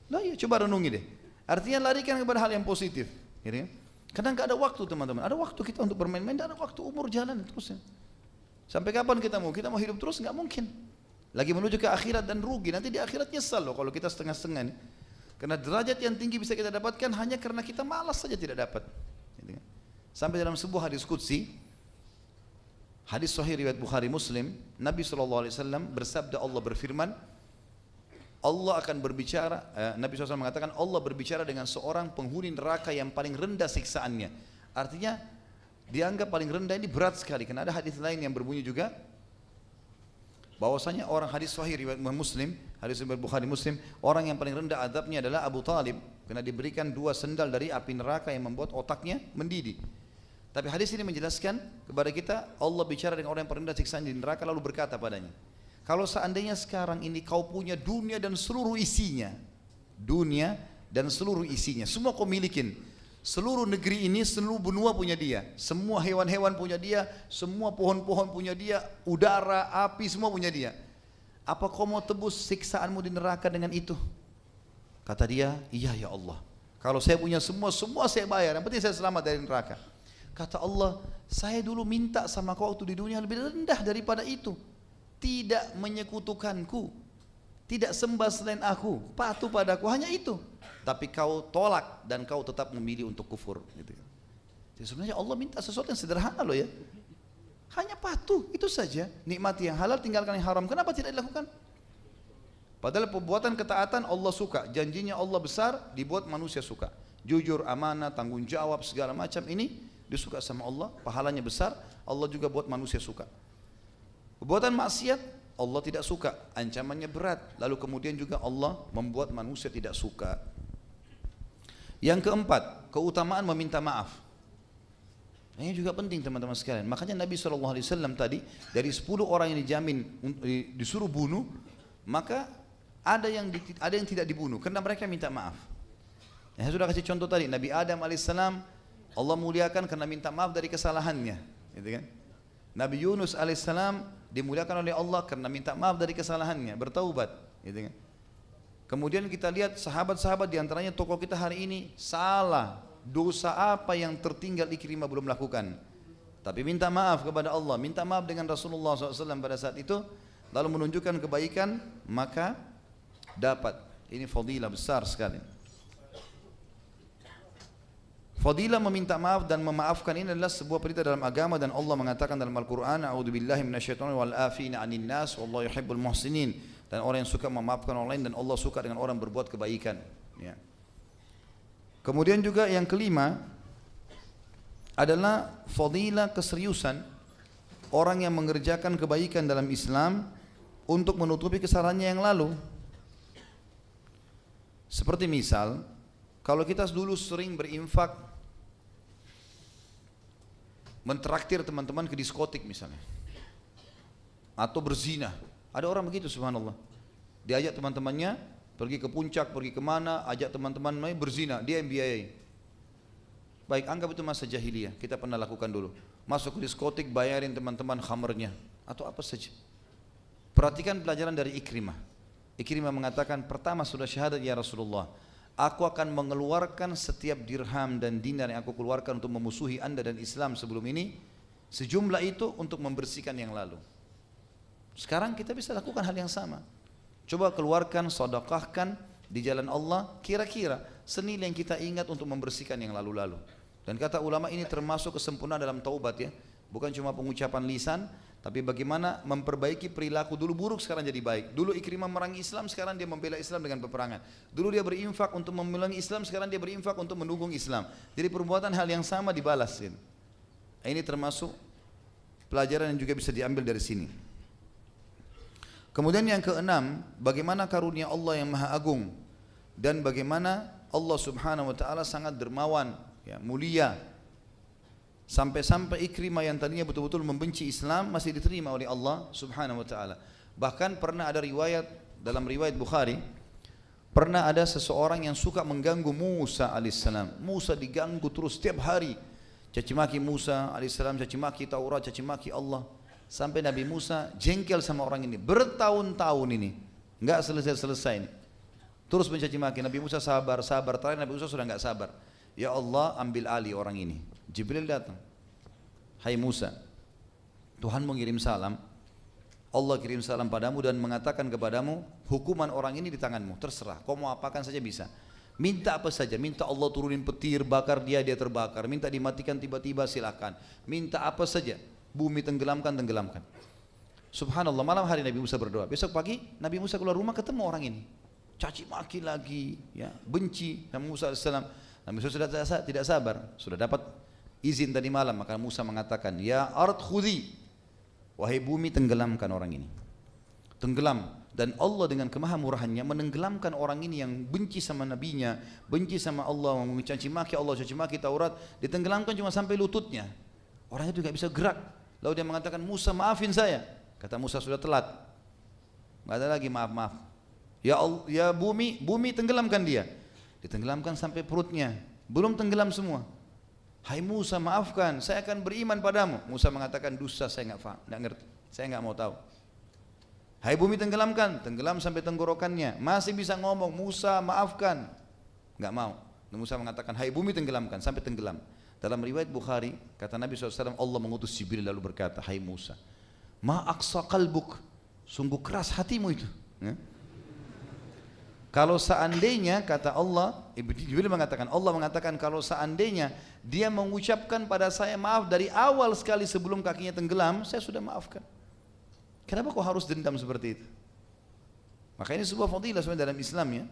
Lah ya, coba renungi deh. Artinya larikan kepada hal yang positif, gitu kan? Karena enggak ada waktu teman-teman. Ada waktu kita untuk bermain-main, enggak ada waktu, umur jalan terus. Sampai kapan kita mau? Kita mau hidup terus? Enggak mungkin. Lagi menuju ke akhirat dan rugi. Nanti di akhirat nyesal loh kalau kita setengah-setengah nih. Karena derajat yang tinggi bisa kita dapatkan hanya karena kita malas saja tidak dapat. Sampai dalam sebuah hadis qudsi, Hadis sahih riwayat Bukhari Muslim, Nabi SAW bersabda, Allah berfirman, Allah akan berbicara, Nabi SAW mengatakan Allah berbicara dengan seorang penghuni neraka yang paling rendah siksaannya. Artinya dianggap paling rendah ini berat sekali. Karena ada hadis lain yang berbunyi juga bahwasanya orang, hadis sahih riwayat Muslim, hadis riwayat Bukhari Muslim, orang yang paling rendah azabnya adalah Abu Talib, karena diberikan 2 sendal dari api neraka yang membuat otaknya mendidih. Tapi hadis ini menjelaskan kepada kita, Allah bicara dengan orang yang paling rendah siksaan di neraka lalu berkata padanya, kalau seandainya sekarang ini kau punya dunia dan seluruh isinya, dunia dan seluruh isinya, semua kau milikin, seluruh negeri ini, seluruh benua punya dia, semua hewan-hewan punya dia, semua pohon-pohon punya dia, udara, api, semua punya dia. Apa kau mau tebus siksaanmu di neraka dengan itu? Kata dia, iya ya Allah. Kalau saya punya semua saya bayar, yang penting saya selamat dari neraka. Kata Allah, saya dulu minta sama kau waktu di dunia lebih rendah daripada itu. Tidak menyekutukanku, tidak sembah selain aku, patuh padaku, hanya itu. Tapi kau tolak dan kau tetap memilih untuk kufur. Gitu. Jadi sebenarnya Allah minta sesuatu yang sederhana loh ya. Hanya patuh, itu saja. Nikmati yang halal, tinggalkan yang haram. Kenapa tidak dilakukan? Padahal perbuatan ketaatan Allah suka. Janjinya Allah besar, dibuat manusia suka. Jujur, amanah, tanggung jawab, segala macam ini disuka sama Allah, pahalanya besar, Allah juga buat manusia suka. Perbuatan maksiat Allah tidak suka, ancamannya berat, lalu kemudian juga Allah membuat manusia tidak suka. Yang keempat, keutamaan meminta maaf. Ini juga penting teman-teman sekalian. Makanya Nabi SAW tadi, dari 10 orang yang dijamin disuruh bunuh, maka ada yang tidak dibunuh karena mereka minta maaf. Saya sudah kasih contoh tadi, Nabi Adam alaihissalam Allah muliakan karena minta maaf dari kesalahannya, gitu kan? Nabi Yunus alaihissalam dimuliakan oleh Allah karena minta maaf dari kesalahannya, bertaubat, gitu kan? Kemudian kita lihat sahabat-sahabat diantaranya tokoh kita hari ini salah, dosa apa yang tertinggal Ikrimah belum lakukan, tapi minta maaf kepada Allah, minta maaf dengan Rasulullah SAW pada saat itu, lalu menunjukkan kebaikan, maka dapat. Ini fadilah besar sekali. Fadilah meminta maaf dan memaafkan ini adalah sebuah perintah dalam agama, dan Allah mengatakan dalam Al-Quran, A'udzubillahi minasyaitonir wal afina 'anil nas wallahu yuhibbul muhsinin, dan orang yang suka memaafkan orang lain dan Allah suka dengan orang berbuat kebaikan, ya. Kemudian juga yang kelima adalah fadilah keseriusan orang yang mengerjakan kebaikan dalam Islam untuk menutupi kesalahannya yang lalu. Seperti misal, kalau kita dulu sering berinfak mentraktir teman-teman ke diskotik misalnya, atau berzina, ada orang begitu subhanallah, diajak teman-temannya pergi ke puncak, pergi kemana, ajak teman-teman berzina, dia yang biayai. Baik, anggap itu masa jahiliyah, kita pernah lakukan dulu, masuk ke diskotik, bayarin teman-teman khamernya, atau apa saja. Perhatikan pelajaran dari Ikrimah. Ikrimah mengatakan, pertama sudah syahadat ya Rasulullah, aku akan mengeluarkan setiap dirham dan dinar yang aku keluarkan untuk memusuhi anda dan Islam sebelum ini, sejumlah itu untuk membersihkan yang lalu. Sekarang kita bisa lakukan hal yang sama. Coba keluarkan, sedekahkan di jalan Allah, kira-kira senilai yang kita ingat untuk membersihkan yang lalu-lalu. Dan kata ulama ini termasuk kesempurnaan dalam taubat ya. Bukan cuma pengucapan lisan, tapi bagaimana memperbaiki perilaku. Dulu buruk, sekarang jadi baik. Dulu Ikrimah merangi Islam, sekarang dia membela Islam dengan peperangan. Dulu dia berinfak untuk memelangi Islam, sekarang dia berinfak untuk mendukung Islam. Jadi perbuatan hal yang sama dibalas. Ini termasuk pelajaran yang juga bisa diambil dari sini. Kemudian yang keenam, bagaimana karunia Allah yang maha agung, dan bagaimana Allah subhanahu wa ta'ala sangat dermawan, ya, mulia. Sampai-sampai Ikrimah yang tadinya betul-betul membenci Islam masih diterima oleh Allah subhanahu wa ta'ala. Bahkan pernah ada riwayat, dalam riwayat Bukhari, pernah ada seseorang yang suka mengganggu Musa alaihissalam. Musa diganggu terus setiap hari, cacimaki Musa alaihissalam, cacimaki Taurat, cacimaki Allah. Sampai Nabi Musa jengkel sama orang ini bertahun-tahun ini, enggak selesai-selesai ini, terus mencacimaki. Nabi Musa sabar, terakhir Nabi Musa sudah enggak sabar. Ya Allah, ambil alih orang ini. Jibril datang, hai Musa, Tuhan mengirim salam, Allah kirim salam padamu dan mengatakan kepadamu, hukuman orang ini di tanganmu, terserah, kau mau apakan saja bisa. Minta apa saja, minta Allah turunin petir, bakar dia, dia terbakar. Minta dimatikan tiba-tiba, silakan. Minta apa saja, bumi tenggelamkan, tenggelamkan. Subhanallah, malam hari Nabi Musa berdoa. Besok pagi Nabi Musa keluar rumah ketemu orang ini. Caci maki lagi, ya, benci sama Musa AS. Nabi Musa sudah tidak sabar, sudah dapat izin tadi malam, maka Musa mengatakan, ya ard khudhi, wahai bumi tenggelamkan orang ini. Tenggelam, dan Allah dengan kemahamurahannya menenggelamkan orang ini yang benci sama nabinya, benci sama Allah, mencaci maki Allah, caci maki Taurat, ditenggelamkan cuma sampai lututnya. Orang itu tidak bisa gerak. Lalu dia mengatakan, Musa maafin saya. Kata Musa, sudah telat, nggak ada lagi maaf. Ya Allah, ya bumi, bumi tenggelamkan dia. Ditenggelamkan sampai perutnya, belum tenggelam semua. Hai Musa, maafkan, saya akan beriman padamu. Musa mengatakan, dusta, saya nggak ngerti, saya nggak mau tahu. Hai bumi tenggelamkan, tenggelam sampai tenggorokannya, masih bisa ngomong, Musa maafkan, nggak mau. Musa mengatakan, hai bumi tenggelamkan, sampai tenggelam. Dalam riwayat Bukhari, kata Nabi SAW, Allah mengutus Jibril lalu berkata, hai Musa, ma aqsa qalbuk, sungguh keras hatimu itu. Ya? Kalau seandainya, kata Allah, Jibril mengatakan, Allah mengatakan, kalau seandainya dia mengucapkan pada saya maaf dari awal sekali sebelum kakinya tenggelam, saya sudah maafkan. Kenapa kau harus dendam seperti itu? Maka ini sebuah fadilah sebenarnya dalam Islam, ya.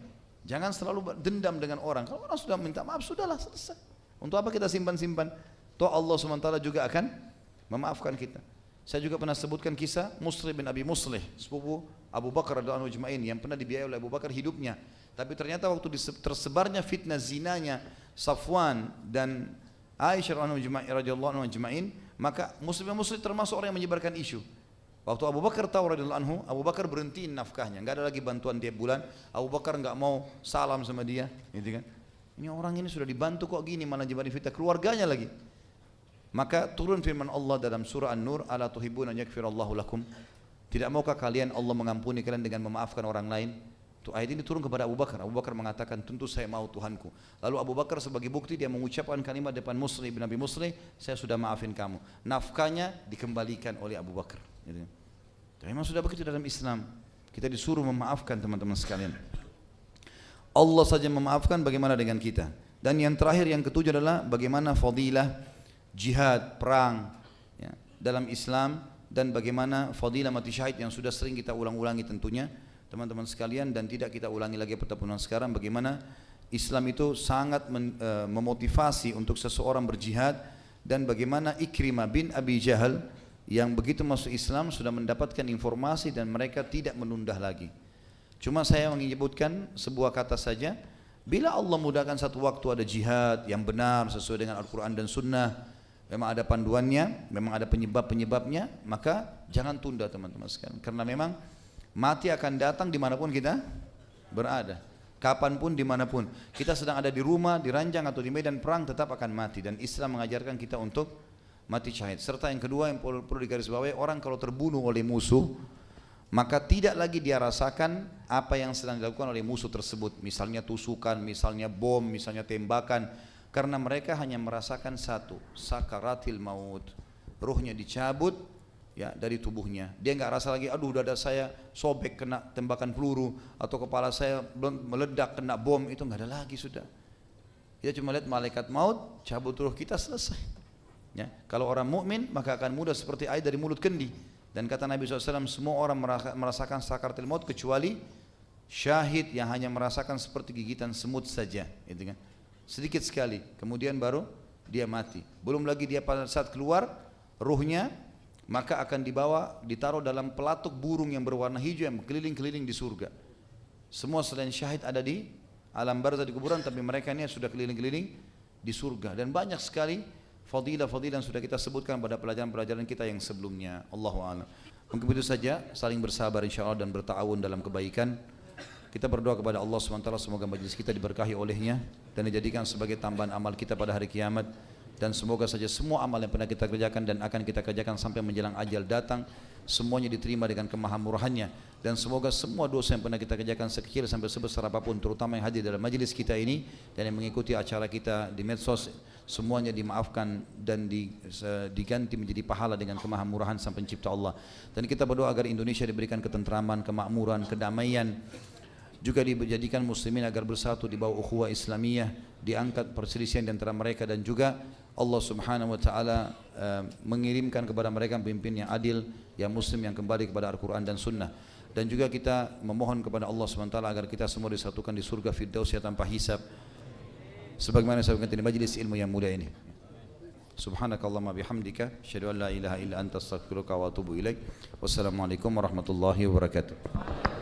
Jangan selalu dendam dengan orang. Kalau orang sudah minta maaf, sudahlah, selesai. Untuk apa kita simpan-simpan? Toh Allah SWT juga akan memaafkan kita. Saya juga pernah sebutkan kisah Muslim bin Abi Muslih, sepupu Abu Bakar radhiyallahu anhu ajma'in, yang pernah dibiayai oleh Abu Bakar hidupnya. Tapi ternyata waktu tersebarnya fitnah zinanya Safwan dan Aisyah radhiyallahu anhu ajma'in, maka Muslim bin Muslih termasuk orang yang menyebarkan isu. Waktu Abu Bakar tahu radhiyallahu anhu, Abu Bakar berhentiin nafkahnya, enggak ada lagi bantuan tiap bulan. Abu Bakar enggak mau salam sama dia, gitu kan. Ini orang ini sudah dibantu kok gini, malah nyebarin fitnah keluarganya lagi. Maka turun firman Allah dalam surah An-Nur, ala tuhibbuna an yaghfirallahu lakum, tidak maukah kalian Allah mengampuni kalian dengan memaafkan orang lain? Tuh, ayat ini turun kepada Abu Bakar. Abu Bakar mengatakan, tentu saya mau Tuhanku. Lalu Abu Bakar sebagai bukti dia mengucapkan kalimat depan Muslim bin Abi Muslih, saya sudah maafin kamu. Nafkahnya dikembalikan oleh Abu Bakar. Tapi memang sudah begitu dalam Islam. Kita disuruh memaafkan, teman-teman sekalian. Allah saja memaafkan, bagaimana dengan kita? Dan yang terakhir, yang ketujuh adalah bagaimana fadilah jihad, perang, ya, dalam Islam, dan bagaimana fadilah mati syahid yang sudah sering kita ulang-ulangi tentunya, teman-teman sekalian, dan tidak kita ulangi lagi pertemuan sekarang. Bagaimana Islam itu sangat memotivasi untuk seseorang berjihad, dan bagaimana Ikrimah bin Abi Jahal yang begitu masuk Islam sudah mendapatkan informasi dan mereka tidak menunda lagi. Cuma saya menyebutkan sebuah kata saja, bila Allah mudahkan satu waktu ada jihad yang benar sesuai dengan Al-Quran dan Sunnah, memang ada panduannya, memang ada penyebab-penyebabnya, maka jangan tunda, teman-teman sekalian. Karena memang mati akan datang dimanapun kita berada, kapanpun, dimanapun. Kita sedang ada di rumah, di ranjang atau di medan perang, tetap akan mati. Dan Islam mengajarkan kita untuk mati syahid. Serta yang kedua yang perlu digarisbawahi, orang kalau terbunuh oleh musuh, maka tidak lagi dia rasakan apa yang sedang dilakukan oleh musuh tersebut. Misalnya tusukan, misalnya bom, misalnya tembakan. Karena mereka hanya merasakan satu, sakaratil maut, ruhnya dicabut, ya, dari tubuhnya. Dia enggak rasa lagi, aduh dada saya sobek kena tembakan peluru, atau kepala saya meledak kena bom, itu enggak ada lagi sudah. Dia cuma lihat malaikat maut, cabut ruh kita, selesai. Ya, kalau orang mukmin maka akan mudah seperti air dari mulut kendi. Dan kata Nabi SAW, semua orang merasakan sakaratil maut kecuali syahid yang hanya merasakan seperti gigitan semut saja, gitu kan. Sedikit sekali, kemudian baru dia mati. Belum lagi dia pada saat keluar ruhnya, maka akan dibawa, ditaruh dalam pelatuk burung yang berwarna hijau yang keliling-keliling di surga. Semua selain syahid ada di alam barzah di kuburan, tapi mereka ini sudah keliling-keliling di surga. Dan banyak sekali fadilah-fadilah yang sudah kita sebutkan pada pelajaran-pelajaran kita yang sebelumnya. Allahu a'lam. Mungkin itu saja, saling bersabar insyaAllah dan berta'awun dalam kebaikan. Kita berdoa kepada Allah SWT, semoga majlis kita diberkahi olehnya dan dijadikan sebagai tambahan amal kita pada hari kiamat. Dan semoga saja semua amal yang pernah kita kerjakan dan akan kita kerjakan sampai menjelang ajal datang, semuanya diterima dengan kemahamurahannya. Dan semoga semua dosa yang pernah kita kerjakan sekecil sampai sebesar apapun, terutama yang hadir dalam majlis kita ini dan yang mengikuti acara kita di medsos, semuanya dimaafkan dan diganti menjadi pahala dengan kemahamurahan Sang Pencipta Allah. Dan kita berdoa agar Indonesia diberikan ketentraman, kemakmuran, kedamaian, juga dijadikan muslimin agar bersatu di bawah ukhuwah Islamiyah, diangkat perselisihan di antara mereka, dan juga Allah Subhanahu wa taala mengirimkan kepada mereka pemimpin yang adil, yang muslim, yang kembali kepada Al-Qur'an dan Sunnah. Dan juga kita memohon kepada Allah Subhanahu wa taala agar kita semua disatukan di surga Firdaus tanpa hisab, sebagaimana disebutkan di majlis ilmu yang mulia ini. Subhanakallahumma bihamdika asyhadu an la ilaha illa anta astaghfiruka wa atubu ilaik. Wassalamualaikum warahmatullahi wabarakatuh.